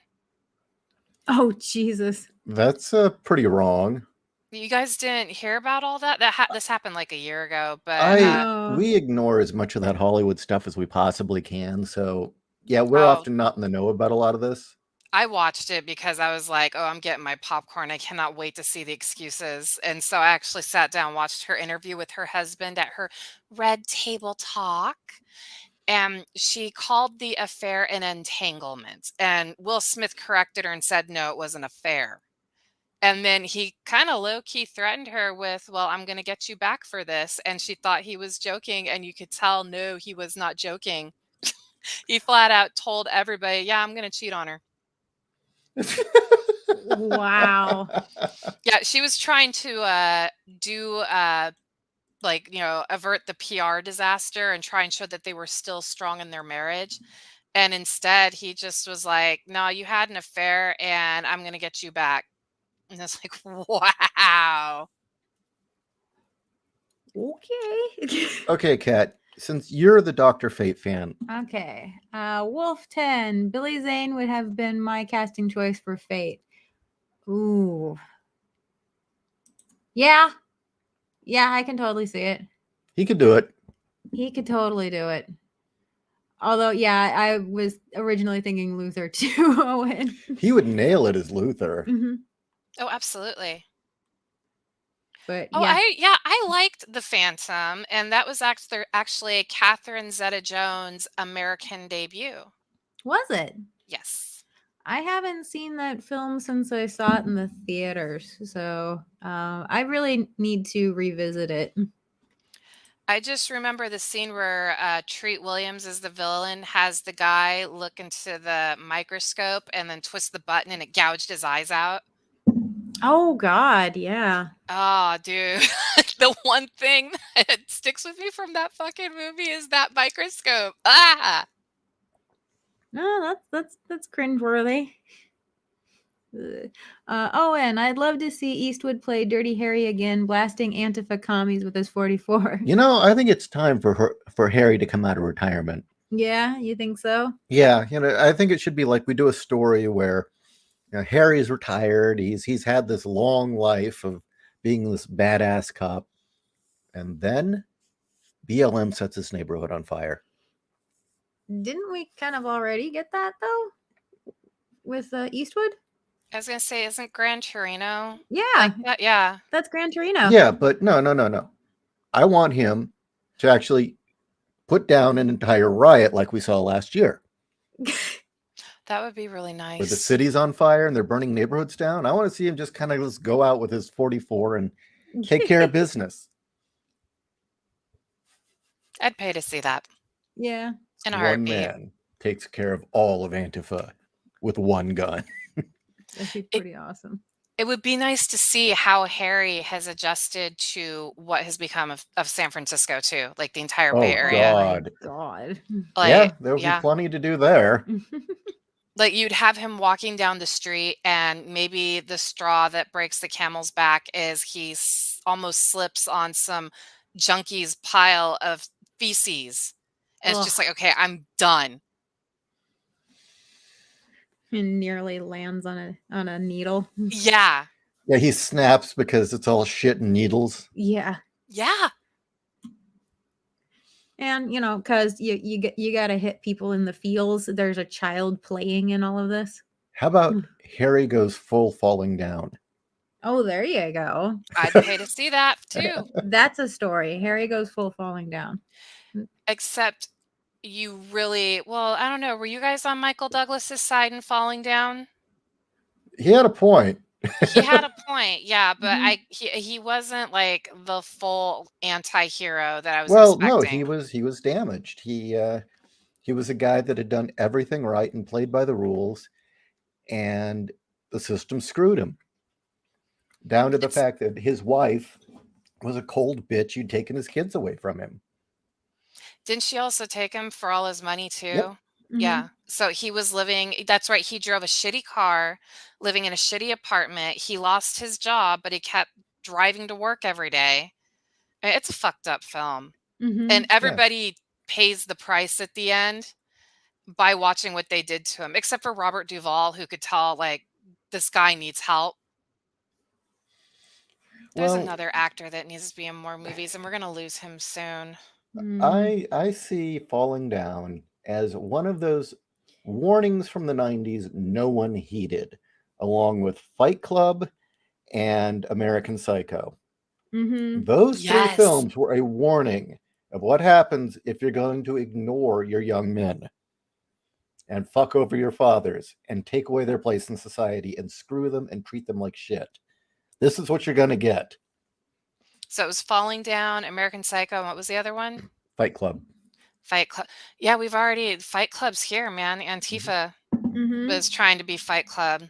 Oh, Jesus. That's pretty wrong. You guys didn't hear about all that? This happened like a year ago, but we ignore as much of that Hollywood stuff as we possibly can. So yeah, we're often not in the know about a lot of this. I watched it because I was like, oh, I'm getting my popcorn. I cannot wait to see the excuses. And so I actually sat down, watched her interview with her husband at her Red Table Talk. And she called the affair an entanglement. And Will Smith corrected her and said, no, it was an affair. And then he kind of low-key threatened her with, well, I'm going to get you back for this. And she thought he was joking. And you could tell, no, he was not joking. He flat out told everybody, yeah, I'm going to cheat on her. Wow. Yeah, she was trying to avert the PR disaster and try and show that they were still strong in their marriage. And instead, he just was like, no, you had an affair and I'm going to get you back. And it's like, wow. Okay. Okay, Kat, since you're the Dr. Fate fan. Okay. Wolf 10. Billy Zane would have been my casting choice for Fate. Ooh. Yeah. Yeah, I can totally see it. He could do it. He could totally do it. Although, yeah, I was originally thinking Luther too, Owen. He would nail it as Luther. Mm-hmm. Oh, absolutely. But I liked The Phantom, and that was actually Catherine Zeta-Jones' American debut. Was it? Yes. I haven't seen that film since I saw it in the theaters, so I really need to revisit it. I just remember the scene where Treat Williams as the villain has the guy look into the microscope and then twist the button and it gouged his eyes out. Oh, God, yeah. Oh, dude. The one thing that sticks with me from that fucking movie is that microscope. Ah! No, that's cringeworthy. Oh, and I'd love to see Eastwood play Dirty Harry again, blasting Antifa commies with his 44. I think it's time for Harry to come out of retirement. Yeah, you think so? Yeah, I think it should be like we do a story where Harry's retired. He's had this long life of being this badass cop, and then BLM sets his neighborhood on fire. Didn't we kind of already get that though with Eastwood? I was gonna say, isn't Gran Torino Yeah, like that? Yeah. that's Gran Torino. Yeah, but no. I want him to actually put down an entire riot like we saw last year, That would be really where the nice. city's on fire and they're burning neighborhoods down. I want to see him just kind of just go out with his 44 and take care of business. I'd pay to see that Yeah. in a One heartbeat. man takes care of all of Antifa with one gun. That'd be pretty awesome. It would be nice to see how Harry has adjusted to what has become of San Francisco too, like the entire Bay Oh, Area. God. God. Like, Yeah, there'll be plenty to do there. Like you'd have him walking down the street, and maybe the straw that breaks the camel's back is he almost slips on some junkie's pile of feces, and it's just Ugh. like, okay, I'm done. And nearly lands on a needle. Yeah, Yeah, he snaps because it's all shit and needles. Yeah. yeah. And because you gotta hit people in the feels. There's a child playing in all of this. How about Harry goes full falling down? Oh, there you go. I'd pay to see that too. That's a story. Harry goes full falling down. Except you really, well, I don't know. Were you guys on Michael Douglas's side in falling down? He had a point. He had a point, yeah, but Mhm. he wasn't like the full anti-hero that I was Well, no, expecting. he was damaged. He was a guy that had done everything right and played by the rules, and the system screwed him. Down to the fact that his wife was a cold bitch who'd taken his kids away from him. Didn't she also take him for all his money too? Yep. Yeah. So he was living, that's right, he drove a shitty car, living in a shitty apartment. He lost his job, but he kept driving to work every day. It's a fucked up film. Mhm. And everybody pays the price at the end by watching what they did to him, except for Robert Duvall, who could tell, like, this guy needs help. There's Well, another actor that needs to be in more movies, and we're going to lose him soon. I see falling down as one of those warnings from the 90s no one heeded, along with Fight Club and American Psycho. Mhm. Those three Yes. films were a warning of what happens if you're going to ignore your young men and fuck over your fathers and take away their place in society and screw them and treat them like shit. This is what you're going to get. So it was Falling Down, American Psycho, and what was the other one? Fight Club. Fight Club. Yeah, we've already, Fight Club's here, man. Antifa Mhm. was trying to be Fight Club.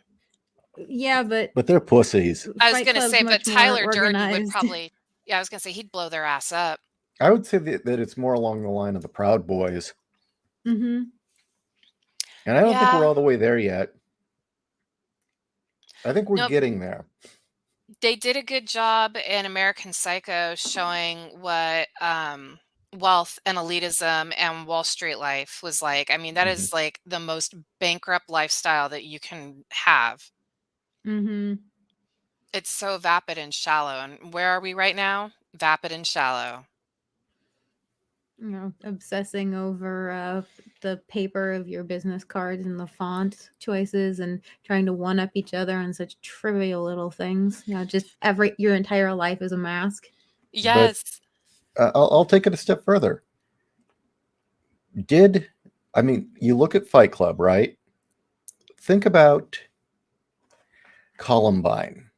Yeah, but they're pussies. I was Fight going to Club's say, but much more Tyler Durden would organized. probably, yeah, I was going to say he'd blow their ass up. I would say that it's more along the line of the Proud Boys. Mhm. And I don't think Yeah. we're all the way there yet. I think we're Nope. getting there. They did a good job in American Psycho showing what wealth and elitism and Wall Street life was like. I mean, that is like the most bankrupt lifestyle that you can have. Mhm. It's so vapid and shallow. And where are we right now? Vapid and shallow. Obsessing over the paper of your business cards and the font choices and trying to one up each other on such trivial little things. Just your entire life is a mask. Yes. I'll take it a step further. You look at Fight Club, right? Think about Columbine.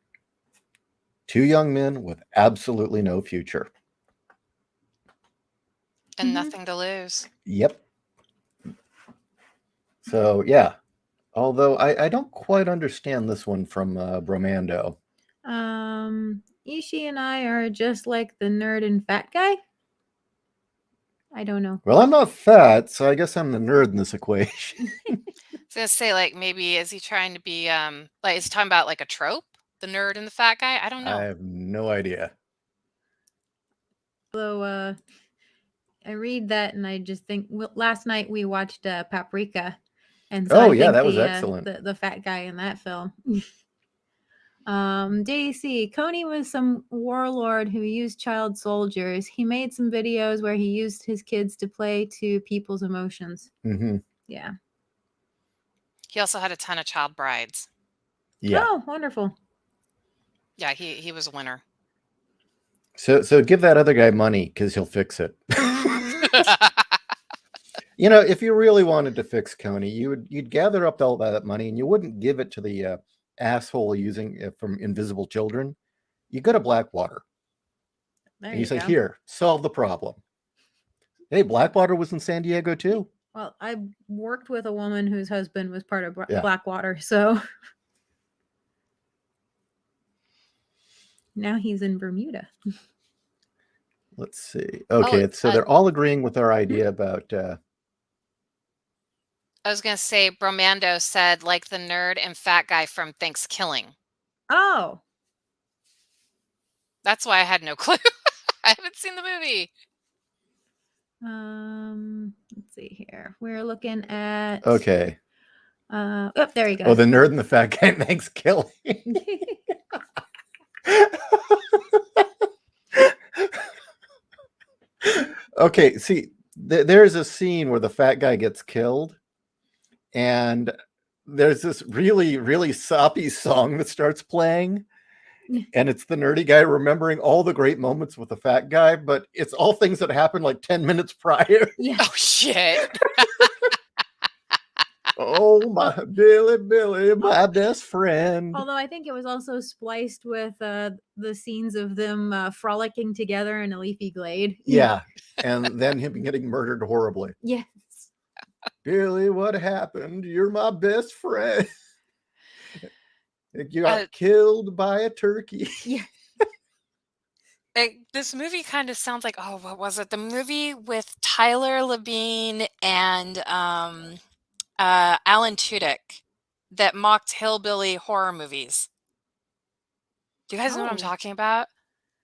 Two young men with absolutely no future. And nothing to lose. Yep. So, yeah. Although I don't quite understand this one from Bromando. Ishii and I are just like the nerd and fat guy. I don't know. Well, I'm not fat, so I guess I'm the nerd in this equation. was gonna say, like, maybe is he trying to be like, is he talking about like a trope? The nerd and the fat guy? I don't I know. have no idea. Although I read that and I just think last night we watched Paprika, and so Oh I yeah, think that was excellent. the fat guy in that film. JC Coney was some warlord who used child soldiers. He made some videos where he used his kids to play to people's emotions. Hmm. Yeah. He also had a ton of child brides. Yeah. Oh, wonderful. Yeah, he was a winner. So give that other guy money because he'll fix it. You know, if you really wanted to fix Coney, you'd gather up all that money and you wouldn't give it to the asshole using it from Invisible Children. You go to Blackwater There and you you say, go. "Here, solve the problem." Hey, Blackwater was in San Diego too. Well, I worked with a woman whose husband was part of Yeah. Blackwater, so now he's in Bermuda. Let's see. Okay, so they're all agreeing with our idea about. I was gonna say Bromando said like the nerd and fat guy from Thanksgiving. Oh, That's why I had no clue. I haven't seen the movie. let's see here. We're looking at. Okay. Oh, there you go. Oh, the nerd and the fat guy makes killing. Okay, see, there's a scene where the fat guy gets killed, and there's this really, really soppy song that starts playing, and it's the nerdy guy remembering all the great moments with the fat guy, but it's all things that happened like 10 minutes prior. Yeah. Oh shit. Oh, my Billy, my best friend. Although I think it was also spliced with the scenes of them frolicking together in a leafy glade. Yeah, and then him getting murdered horribly. Yes. Billy, what happened? You're my best friend. You got killed by a turkey. Yeah. This movie kind of sounds like, oh, what was it? The movie with Tyler Labine and Alan Tudyk that mocked hillbilly horror movies. Do you guys know what I'm talking about?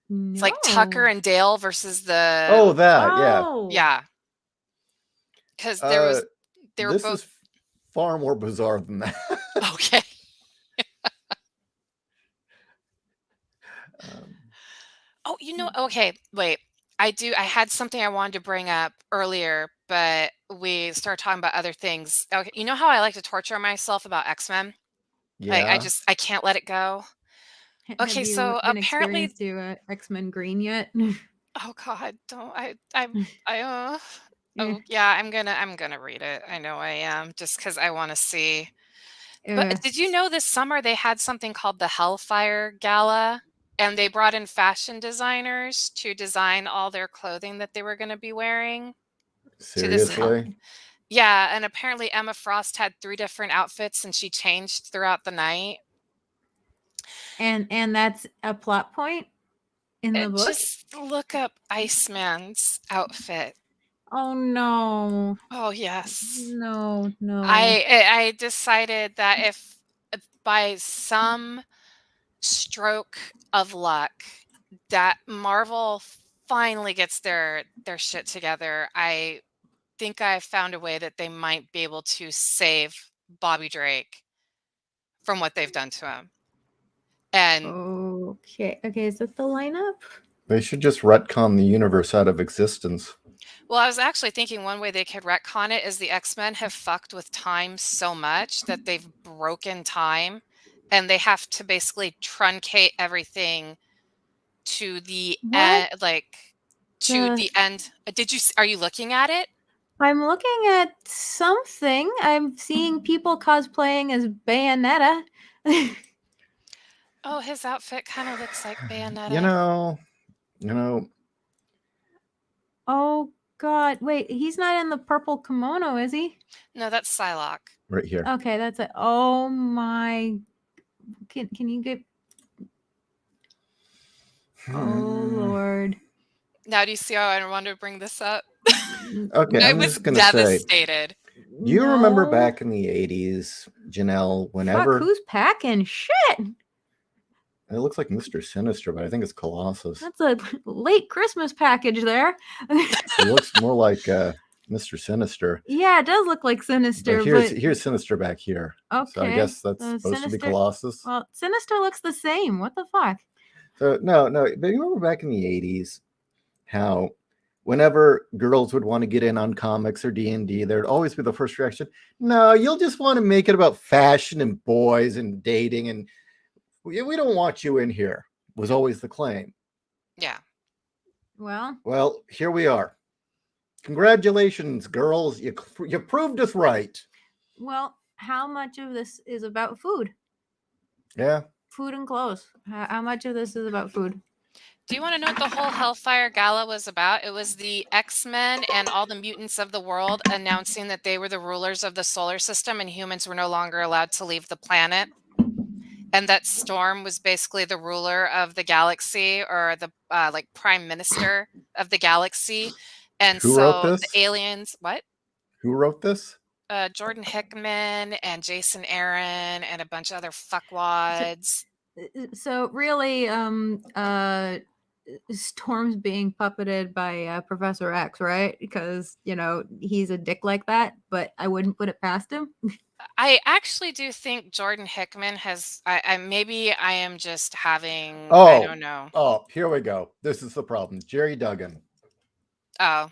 No. It's like Tucker and Dale versus the. Oh, that, Oh. Yeah. Because they were this both. is far more bizarre than that. Okay. Oh, okay, wait. I had something I wanted to bring up earlier, but we started talking about other things. Okay, you know how I like to torture myself about X-Men? Yeah. Like I can't let it go. Okay, Have you so been apparently experienced to X-Men Green yet? Oh God, don't I Yeah. oh yeah, I'm gonna read it. I know I am, just because I want to see. But did you know this summer they had something called the Hellfire Gala, and they brought in fashion designers to design all their clothing that they were going to be wearing to this Seriously? Yeah, and apparently Emma Frost had 3 different outfits and she changed throughout the night. And that's a plot point in the book? Just look up Iceman's outfit. Oh no. Oh yes. No. I decided that if by some stroke of luck that Marvel finally gets their shit together, I think I found a way that they might be able to save Bobby Drake from what they've done to him. And okay, is that the lineup? They should just retcon the universe out of existence. well, I was actually thinking one way they could retcon it is the X-Men have fucked with time so much that they've broken time, and they have to basically truncate everything to the end, the end. Are you looking at it? I'm looking at something. I'm seeing people cosplaying as Bayonetta. Oh, his outfit kind of looks like Bayonetta. You know. Oh God! Wait, he's not in the purple kimono, is he? No, that's Psylocke. Right here. Okay, that's it. Oh my! Can you get? Oh Lord! Now do you see how I wanted to bring this up? Okay, I I'm was just gonna say devastated. Do you remember No. back in the 80s, Janelle, Fuck, whenever who's packing shit? it looks like Mr. Sinister, but I think it's Colossus. That's a late Christmas package there. He looks more like Mr. Sinister. Yeah, it does look like Sinister, But here's Sinister back here. okay. So I guess that's So supposed to be Sinister- Colossus. Well, Sinister looks the same. What the fuck? So no, but you remember back in the 80s how whenever girls would want to get in on comics or D&D, there'd always be the first reaction, no, you'll just want to make it about fashion and boys and dating, and we don't want you in here, was always the claim. Yeah. Well, here we are. Congratulations, girls. You proved us right. Well, how much of this is about food? Yeah. Food and clothes. How much of this is about food? Do you want to know what the whole Hellfire Gala was about? It was the X-Men and all the mutants of the world announcing that they were the rulers of the solar system and humans were no longer allowed to leave the planet. And that Storm was basically the ruler of the galaxy, or the like prime minister of the galaxy. And Who wrote so this? the aliens, what? Who wrote this? Jordan Hickman and Jason Aaron and a bunch of other fuckwads. So really, Storm's being puppeted by Professor X, right? Because he's a dick like that, but I wouldn't put it past him. I actually do think Jordan Hickman has. Maybe I am just having. Oh, I don't know. Oh, here we go. This is the problem. Jerry Duggan. Oh,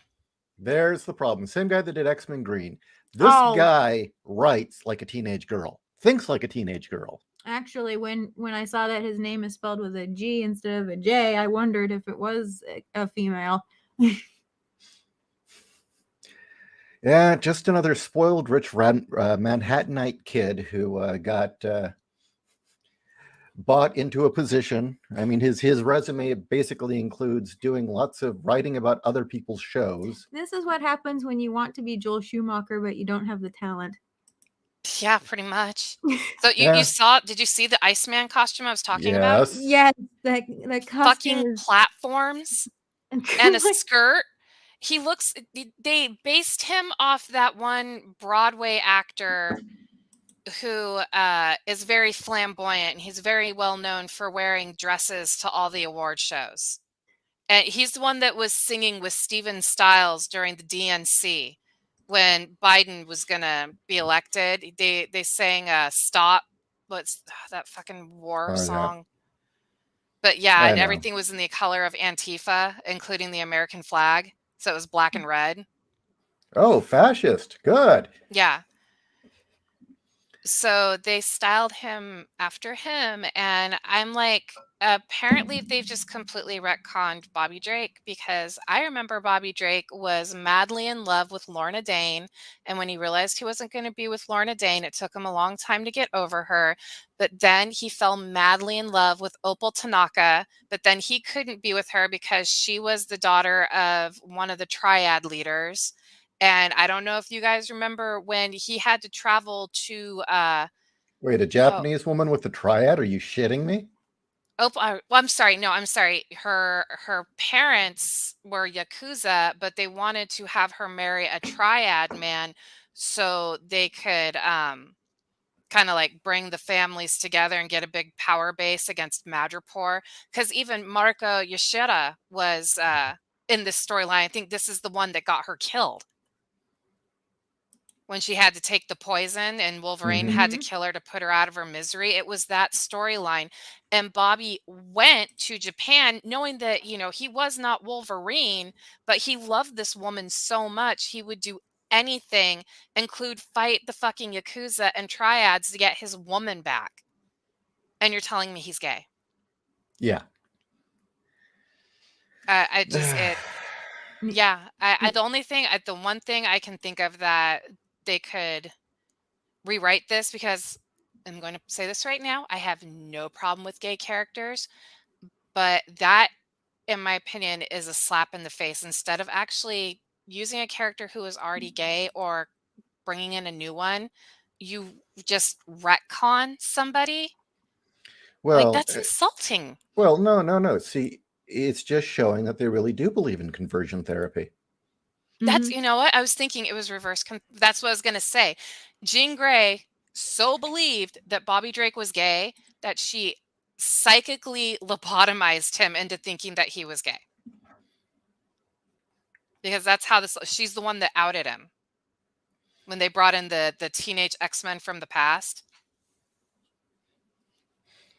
there's the problem. Same guy that did X-Men Green. This guy writes like a teenage girl, thinks like a teenage girl. Actually, when I saw that his name is spelled with a G instead of a J, I wondered if it was a female. Yeah, just another spoiled rich Manhattanite kid who got bought into a position. I mean, his resume basically includes doing lots of writing about other people's shows. This is what happens when you want to be Joel Schumacher, but you don't have the talent. yeah, pretty much. So you saw? Did you see the Iceman costume I was talking about? Yes, the costume fucking platforms and a skirt. He looks. They based him off that one Broadway actor who is very flamboyant, and he's very well known for wearing dresses to all the award shows. And he's the one that was singing with Steven Stiles during the DNC when Biden was gonna be elected. They sang "Stop." What's that fucking war song? But yeah, and everything was in the color of Antifa, including the American flag. So it was black and red. Oh, fascist. Good. Yeah. So they styled him after him. And I'm like, apparently they've just completely retconned Bobby Drake, because I remember Bobby Drake was madly in love with Lorna Dane. And when he realized he wasn't going to be with Lorna Dane, it took him a long time to get over her. But then he fell madly in love with Opal Tanaka. But then he couldn't be with her because she was the daughter of one of the triad leaders. And I don't know if you guys remember when he had to travel to wait, a Japanese woman with the triad? Are you shitting me? Oh, well, I'm sorry. No, I'm sorry. Her parents were Yakuza, but they wanted to have her marry a triad man so they could kind of like bring the families together and get a big power base against Madripoor. Because even Mariko Yoshida was in this storyline. I think this is the one that got her killed. When she had to take the poison and Wolverine had to kill her to put her out of her misery. It was that storyline. And Bobby went to Japan knowing that, he was not Wolverine, but he loved this woman so much. He would do anything, include fight the fucking Yakuza and triads to get his woman back. And you're telling me he's gay? Yeah. The one thing I can think of that they could rewrite this, because I'm going to say this right now, I have no problem with gay characters, but that, in my opinion, is a slap in the face. Instead of actually using a character who is already gay or bringing in a new one, you just retcon somebody. Well, like, that's insulting. Well, no. See, it's just showing that they really do believe in conversion therapy. That's, Mhm. you know what? I was thinking it was reverse. That's what I was going to say. Jean Grey so believed that Bobby Drake was gay that she psychically lobotomized him into thinking that he was gay. Because that's how she's the one that outed him when they brought in the teenage X-Men from the past.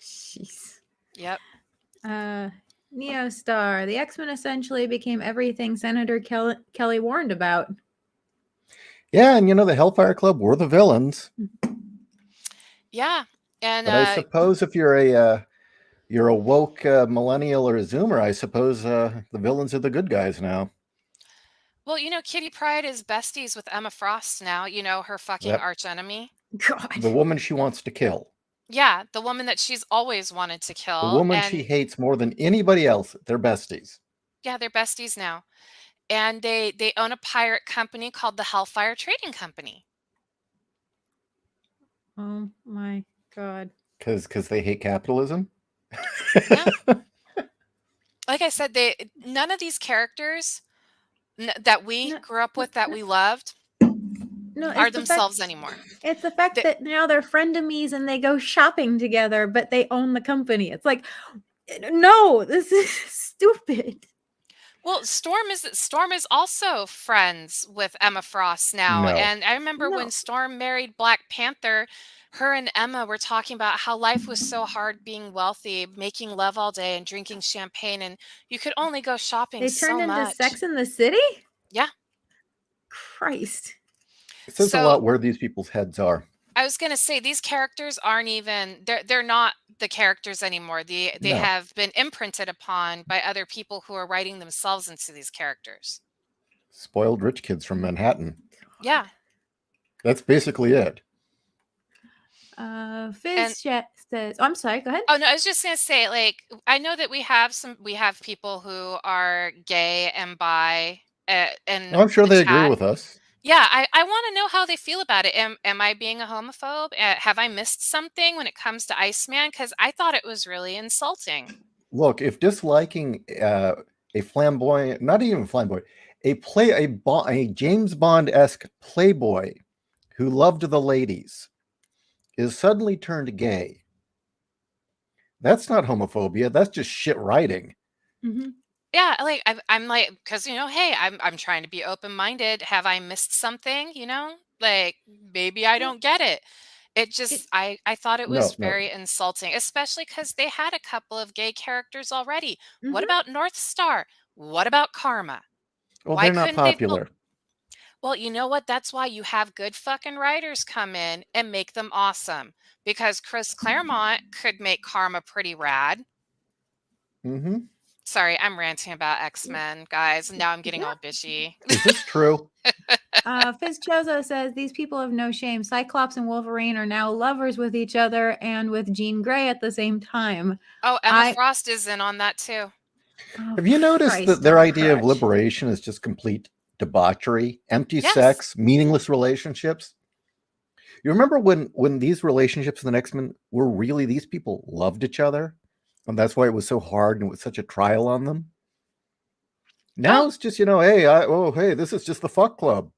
Jeez. Yep. Neostar. The X-Men essentially became everything Senator Kelly warned about. Yeah, and the Hellfire Club were the villains. Yeah. And But I suppose if you're a woke millennial or a Zoomer, I suppose the villains are the good guys now. well, Kitty Pryde is besties with Emma Frost now, her fucking Yep. arch enemy. God. The woman she wants to kill. Yeah, the woman that she's always wanted to The kill. woman she And hates more than anybody else. They're besties. yeah, they're besties now. And they own a pirate company called the Hellfire Trading Company. Oh my God. Because they hate capitalism. Yeah. Like I said, none of these characters that we No, grew up with, that we loved, no, are it's the themselves fact. anymore. It's the fact that now they're frenemies and they go shopping together, but they own the company. It's like, no, this is stupid. Well, Storm is also friends with Emma Frost now. No. And I remember when No. Storm married Black Panther, her and Emma were talking about how life was so hard being wealthy, making love all day and drinking champagne, and you could only go shopping They so turned into much. Sex in the City? Yeah. Christ. It says a So lot where these people's heads are. I was gonna say these characters aren't even they're not the characters anymore. They No. have been imprinted upon by other people who are writing themselves into these characters. Spoiled rich kids from Manhattan. Yeah. That's basically it. Fizz says, oh, I'm sorry, go ahead. Oh no, I was just gonna say, like, I know that we have people who are gay and bi, and I'm sure the they agree chat. with us. Yeah, I want to know how they feel about it. Am I being a homophobe? Have I missed something when it comes to Iceman? Because I thought it was really insulting. Look, if disliking a flamboyant, not even flamboyant, a James Bond-esque playboy who loved the ladies is suddenly turned gay, that's not homophobia. That's just shit writing. Mm-hmm. Yeah, like I'm like, because hey, I'm trying to be open-minded. Have I missed something? Like maybe I don't get it. It just I thought it was No. very insulting, especially because they had a couple of gay characters already. What Mhm. about North Star? What about Karma? Well, Why they're not couldn't they popular. Well, you know what? That's why you have good fucking writers come in and make them awesome. Because Chris Claremont could make Karma pretty rad. Mm-hmm. Sorry, I'm ranting about X-Men, guys. Now I'm getting Yeah. all bitchy. Is this true? Fizz Chozo says these people have no shame. Cyclops and Wolverine are now lovers with each other and with Jean Grey at the same time. Oh, Emma Frost is in on that too. Oh, Have you noticed Christ that their on a idea of crutch. liberation is just complete debauchery, empty Yes. sex, meaningless relationships? You remember when these relationships in the X-Men were really, these people loved each other, and that's why it was so hard and it was such a trial on them? Now it's just, hey, this is just the fuck club.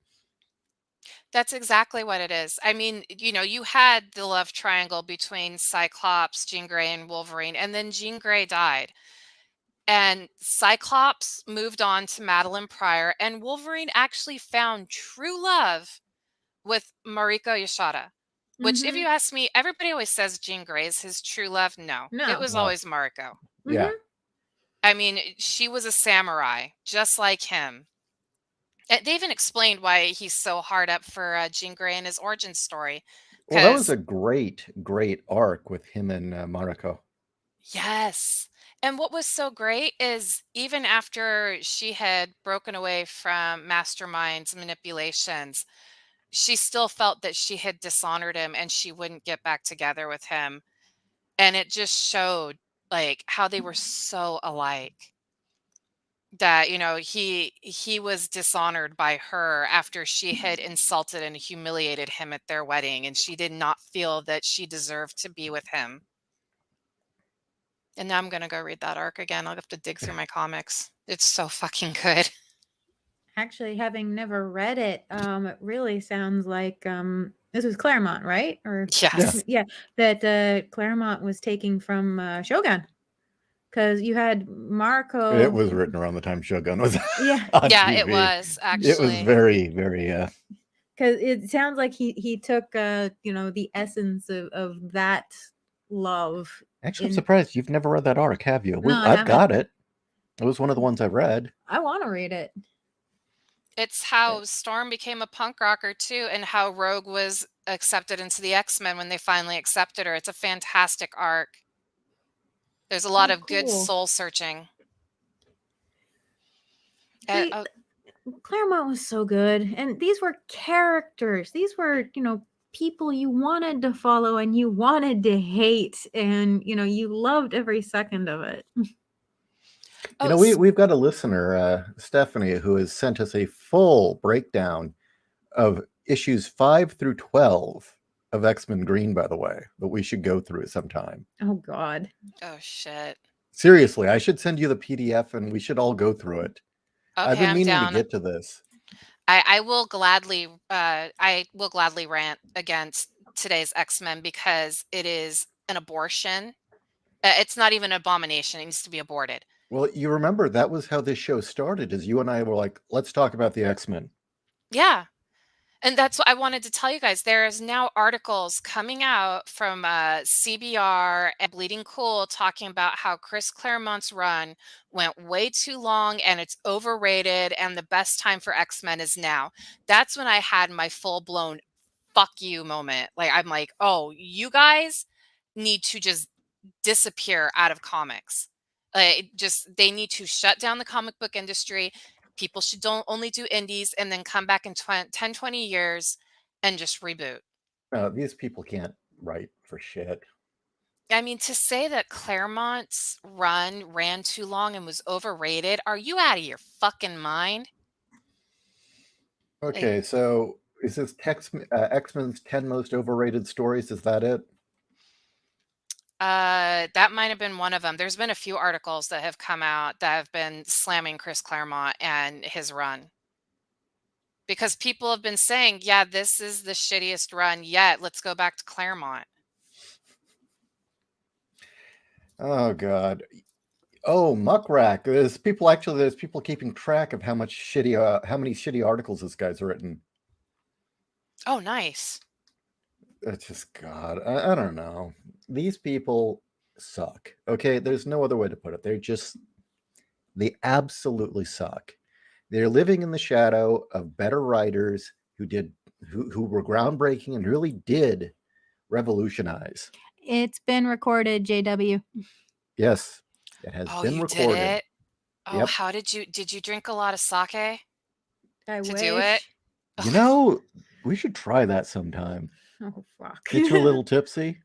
That's exactly what it is. I mean, you had the love triangle between Cyclops, Jean Grey, and Wolverine, and then Jean Grey died. And Cyclops moved on to Madeline Pryor, and Wolverine actually found true love with Mariko Yashada. Which, if Mhm. you ask me, everybody always says Jean Grey is his true love. No, No. it was No. always Mariko. Yeah. Mhm. I mean, she was a samurai, just like him. They even explained why he's so hard up for Jean Grey and his origin story. Well, that was Because, a great, great arc with him and Mariko. yes. And what was so great is even after she had broken away from Mastermind's manipulations, she still felt that she had dishonored him and she wouldn't get back together with him. And it just showed like how they were so alike. That he was dishonored by her after she had insulted and humiliated him at their wedding, and she did not feel that she deserved to be with him. And now I'm gonna go read that arc again. I'll have to dig through my comics. It's so fucking good. Actually, having never read it, it really sounds like this was Claremont, right? Or Yes. yeah, that Claremont was taking from Shogun, because you had Marco. It was written around the time Shogun was Yeah, on Yeah, TV. it was It was actually. very, very. because it sounds like he took the essence of that love. Actually, I'm in surprised you've never read that arc, have you? No, I I've haven't. got it. It was one of the ones I read. I want to read it. It's how Storm became a punk rocker too, and how Rogue was accepted into the X-Men when they finally accepted her. It's a fantastic arc. There's a lot Oh, of good cool. soul searching. See, Claremont was so good, and these were characters. These were, people you wanted to follow and you wanted to hate, and you loved every second of it. We've got a listener, Stephanie, who has sent us a full breakdown of issues 5 through 12 of X-Men Green, by the way, that we should go through sometime. Oh God. Oh shit. Seriously, I should send you the PDF and we should all go through it. Okay, I've been I'm meaning down. to get to this. I will gladly rant against today's X-Men because it is an abortion. It's not even an abomination. It needs to be aborted. Well, you remember that was how this show started, is you and I were like, let's talk about the X-Men. Yeah. And that's what I wanted to tell you guys. There is now articles coming out from CBR and Bleeding Cool talking about how Chris Claremont's run went way too long and it's overrated and the best time for X-Men is now. That's when I had my full-blown fuck you moment. Like, I'm like, oh, you guys need to just disappear out of comics. They need to shut down the comic book industry. People should don't only do indies and then come back in 10, 20 years and just reboot. These people can't write for shit. I mean, to say that Claremont's run ran too long and was overrated, are you out of your fucking mind? Okay, so is this X-Men's 10 most overrated stories? Is that it? That might have been one of them. There's been a few articles that have come out that have been slamming Chris Claremont and his run. Because people have been saying, yeah, this is the shittiest run yet. Let's go back to Claremont. Oh God. Oh, Muckrack. There's people keeping track of how many shitty articles this guy's written. Oh, nice. It's just God. I don't know. These people suck. Okay, there's no other way to put it. They absolutely suck. They're living in the shadow of better writers who were groundbreaking and really did revolutionize. It's been recorded, JW. Yes, it has been recorded. Did it? Oh, Yep. how did you drink a lot of sake I to wish. do it? We should try that sometime. Oh fuck. Get you a little tipsy.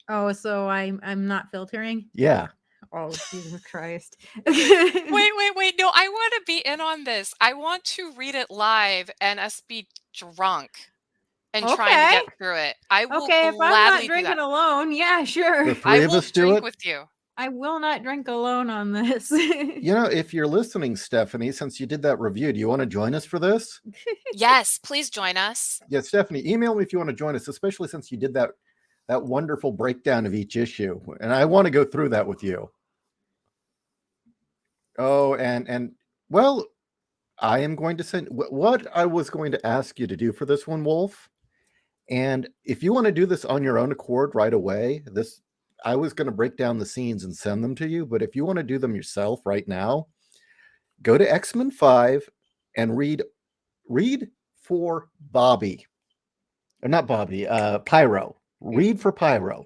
Oh, so I'm not filtering? Yeah. Oh, Jesus Christ. Wait. No, I want to be in on this. I want to read it live and us be drunk and trying to get through it. I will Okay, if I'm not gladly do drinking that. alone, yeah, sure. The I three of will us do drink it. with you. I will not drink alone on this. If you're listening, Stephanie, since you did that review, do you want to join us for this? Yes, please join us. Yeah, Stephanie, email me if you want to join us, especially since you did that wonderful breakdown of each issue. And I want to go through that with you. Oh, and well, I am going to send what I was going to ask you to do for this one, Wolf. And if you want to do this on your own accord right away, I was going to break down the scenes and send them to you. But if you want to do them yourself right now, go to X-Men 5 and read for Bobby. Or not Bobby, Pyro. Read for Pyro.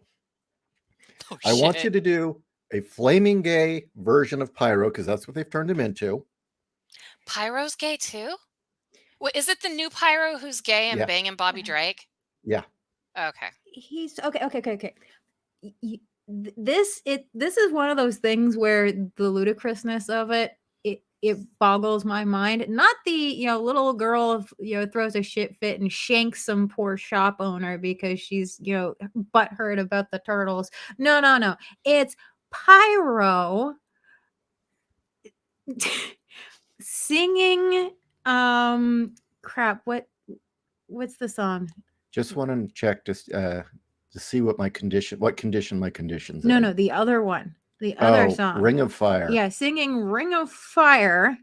Oh, I want you to do a flaming gay version of Pyro because that's what they've turned him into. Pyro's gay too? Wait, is it the new Pyro who's gay and banging Bobby Drake? Yeah. Okay. He's okay. This is one of those things where the ludicrousness of it boggles my mind. Not the little girl throws a shit fit and shanks some poor shop owner because she's butthurt about the turtles. No. It's Pyro singing. Crap. What's the song? Just want to check to see what condition my condition's No, in. no, the other one. The other song. Ring of Fire. Yeah, singing Ring of Fire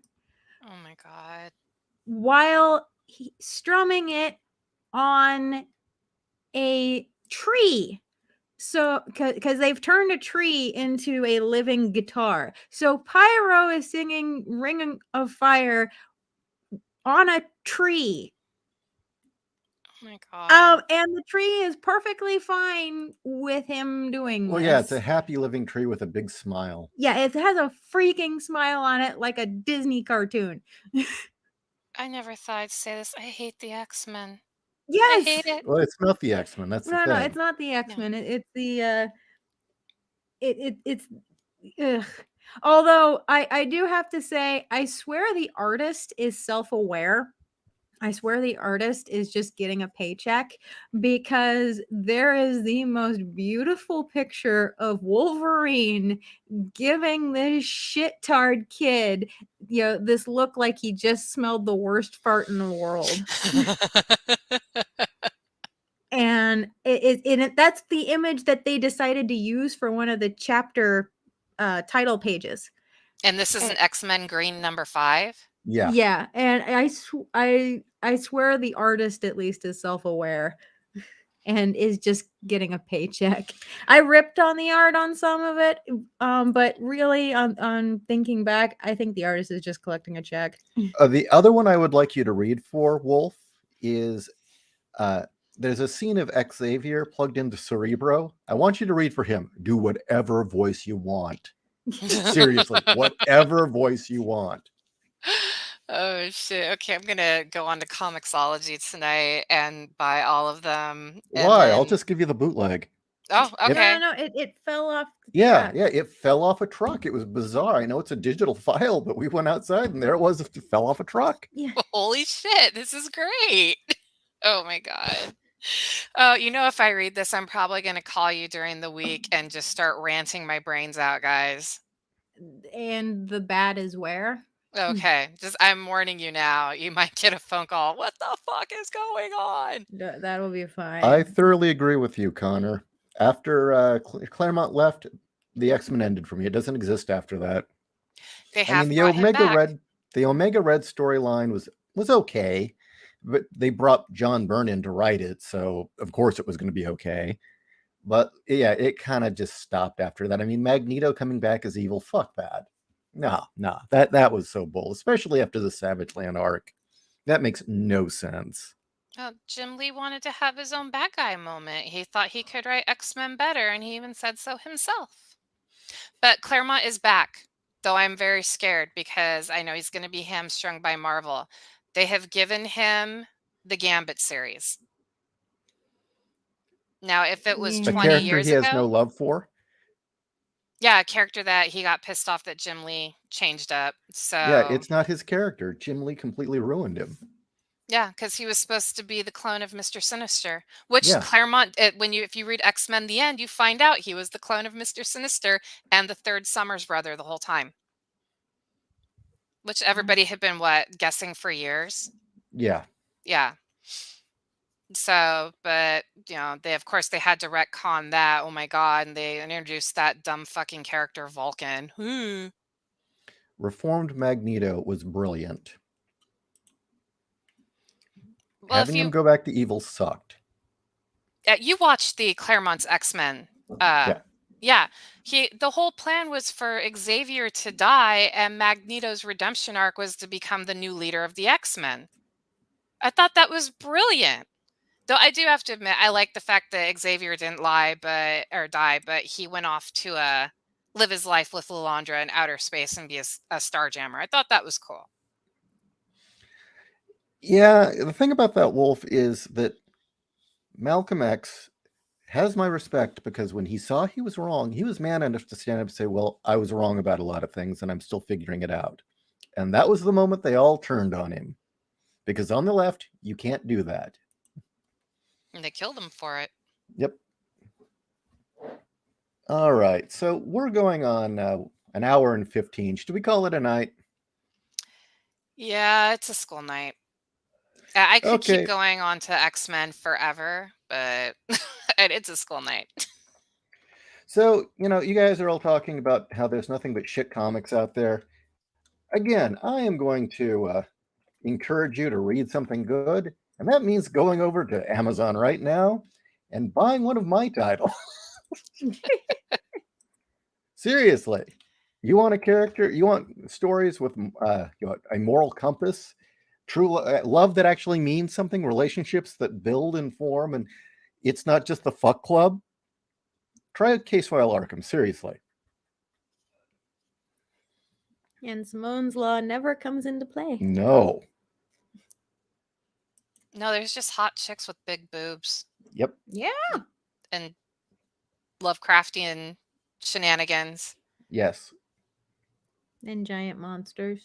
Oh my god. while strumming it on a tree. So, because they've turned a tree into a living guitar. So Pyro is singing Ring of Fire on a tree. Oh my god. And the tree is perfectly fine with him doing Well, this. yeah, it's a happy living tree with a big smile. Yeah, it has a freaking smile on it like a Disney cartoon. I never thought I'd say this. I hate the X-Men. I Yes. hate it. Well, it's not the X-Men. That's the No, thing. no, it's not the X-Men. It's the it's ugh. Although I do have to say, I swear the artist is self-aware. I swear the artist is just getting a paycheck, because there is the most beautiful picture of Wolverine giving this shit-tard kid, this look like he just smelled the worst fart in the world. And that's the image that they decided to use for one of the chapter title pages. And this is an X-Men Green number 5? Yeah. Yeah, and I swear the artist at least is self-aware and is just getting a paycheck. I ripped on the art on some of it, but really on thinking back, I think the artist is just collecting a check. The other one I would like you to read for Wolf is there's a scene of Xavier plugged into Cerebro. I want you to read for him. Do whatever voice you want. Seriously, whatever voice you want. Oh shit. Okay, I'm gonna go on to Comixology tonight and buy all of them. Why? I'll just give you the bootleg. Oh, okay. No, it fell off the Yeah, truck. yeah, it fell off a truck. It was bizarre. I know it's a digital file, but we went outside and there it was. It fell off a truck. Yeah. Holy shit, this is great. Oh my god. Oh, if I read this, I'm probably gonna call you during the week and just start ranting my brains out, guys. And the bad is where? Okay, I'm warning you now. You might get a phone call. What the fuck is going on? That'll be fine. I thoroughly agree with you, Connor. After Claremont left, the X-Men ended for me. It doesn't exist after that. They have brought him back. The Omega Red storyline was okay, but they brought John Byrne in to write it, so of course it was going to be okay. But yeah, it kind of just stopped after that. I mean, Magneto coming back as evil, fuck that. No, that was so bull, especially after the Savage Land arc. That makes no sense. Jim Lee wanted to have his own bad guy moment. He thought he could write X-Men better, and he even said so himself. But Claremont is back, though I'm very scared because I know he's going to be hamstrung by Marvel. They have given him the Gambit series. Now, if it was A 20 character years he has ago, no love for. yeah, a character that he got pissed off that Jim Lee changed up. So Yeah, it's not his character. Jim Lee completely ruined him. yeah, because he was supposed to be the clone of Mr. Sinister, which Yeah. Claremont, if you read X-Men: The End, you find out he was the clone of Mr. Sinister and the third Summers brother the whole time, which everybody had been guessing for years. Yeah. Yeah. So, but they had to retcon that. Oh my god! And they introduced that dumb fucking character Vulcan. Reformed Magneto was brilliant. Well, Having him go back to evil sucked. You watched the Claremont's X-Men. Yeah. Yeah. The whole plan was for Xavier to die, and Magneto's redemption arc was to become the new leader of the X-Men. I thought that was brilliant. Though I do have to admit, I like the fact that Xavier didn't die, but he went off to live his life with Lilandra in outer space and be a Starjammer. I thought that was cool. Yeah, the thing about that, Wolf, is that Malcolm X has my respect because when he saw he was wrong, he was man enough to stand up and say, well, I was wrong about a lot of things and I'm still figuring it out. And that was the moment they all turned on him. Because on the left, you can't do that. And they killed him for it. Yep. All right. So we're going on an hour and 15. Should we call it a night? Yeah, it's a school night. I could keep Okay. going on to X-Men forever, but it's a school night. So, you guys are all talking about how there's nothing but shit comics out there. Again, I am going to encourage you to read something good, and that means going over to Amazon right now and buying one of my titles. Seriously. You want a character, you want stories with a moral compass, true love that actually means something, relationships that build and form, and it's not just the fuck club? Try out Case File Arkham, seriously. And Simone's Law never comes into play. No. No, there's just hot chicks with big boobs Yep. Yeah. and Lovecraftian shenanigans. Yes. And giant monsters.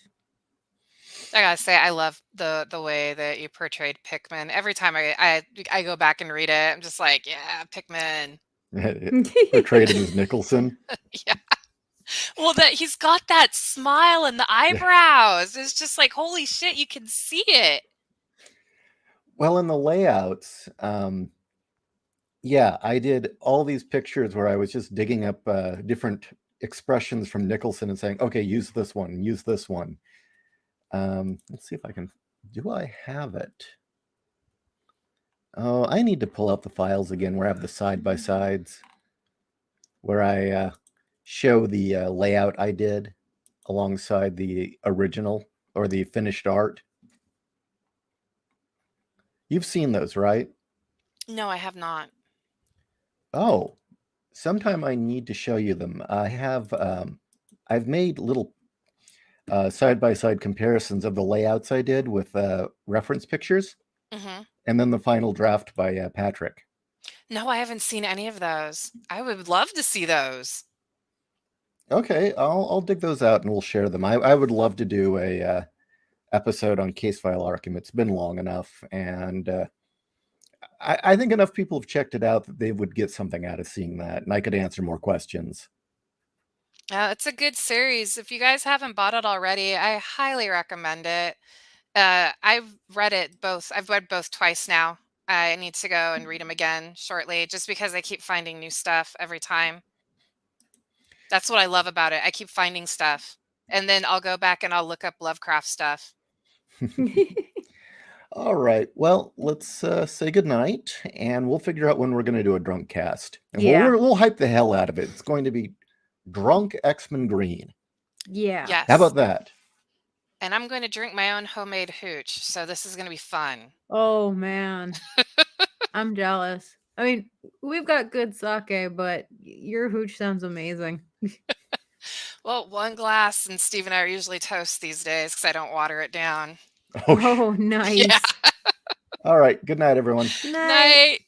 I gotta say, I love the way that you portrayed Pikmin. Every time I go back and read it, I'm just like, yeah, Pikmin. Portrayed him as Nicholson. Yeah. Well, that he's got that smile and the eyebrows. It's just like, holy shit, you can see it. Well, in the layouts, yeah, I did all these pictures where I was just digging up different expressions from Nicholson and saying, okay, use this one, use this one. Let's see if I can. Do I have it? Oh, I need to pull out the files again where I have the side-by-sides, where I show the layout I did alongside the original or the finished art. You've seen those, right? No, I have not. Oh, sometime I need to show you them. I've made little side-by-side comparisons of the layouts I did with reference pictures, Hmm. and then the final draft by Patrick. No, I haven't seen any of those. I would love to see those. Okay, I'll dig those out and we'll share them. I would love to do a episode on Case File Arkham. It's been long enough, and I think enough people have checked it out that they would get something out of seeing that, and I could answer more questions. It's a good series. If you guys haven't bought it already, I highly recommend it. I've read it both. I've read both twice now. I need to go and read them again shortly, just because I keep finding new stuff every time. That's what I love about it. I keep finding stuff, and then I'll go back and I'll look up Lovecraft stuff. All right, well, let's say goodnight, and we'll figure out when we're going to do a drunk cast. And Yeah. we'll hype the hell out of it. It's going to be Drunk X-Men Green. Yeah. Yes. How about that? And I'm going to drink my own homemade hooch, so this is going to be fun. Oh man. I'm jealous. I mean, we've got good sake, but your hooch sounds amazing. Well, one glass, and Steve and I are usually toast these days because I don't water it down. Oh, Oh, nice. Yeah. All right, good night, everyone. Night. Night.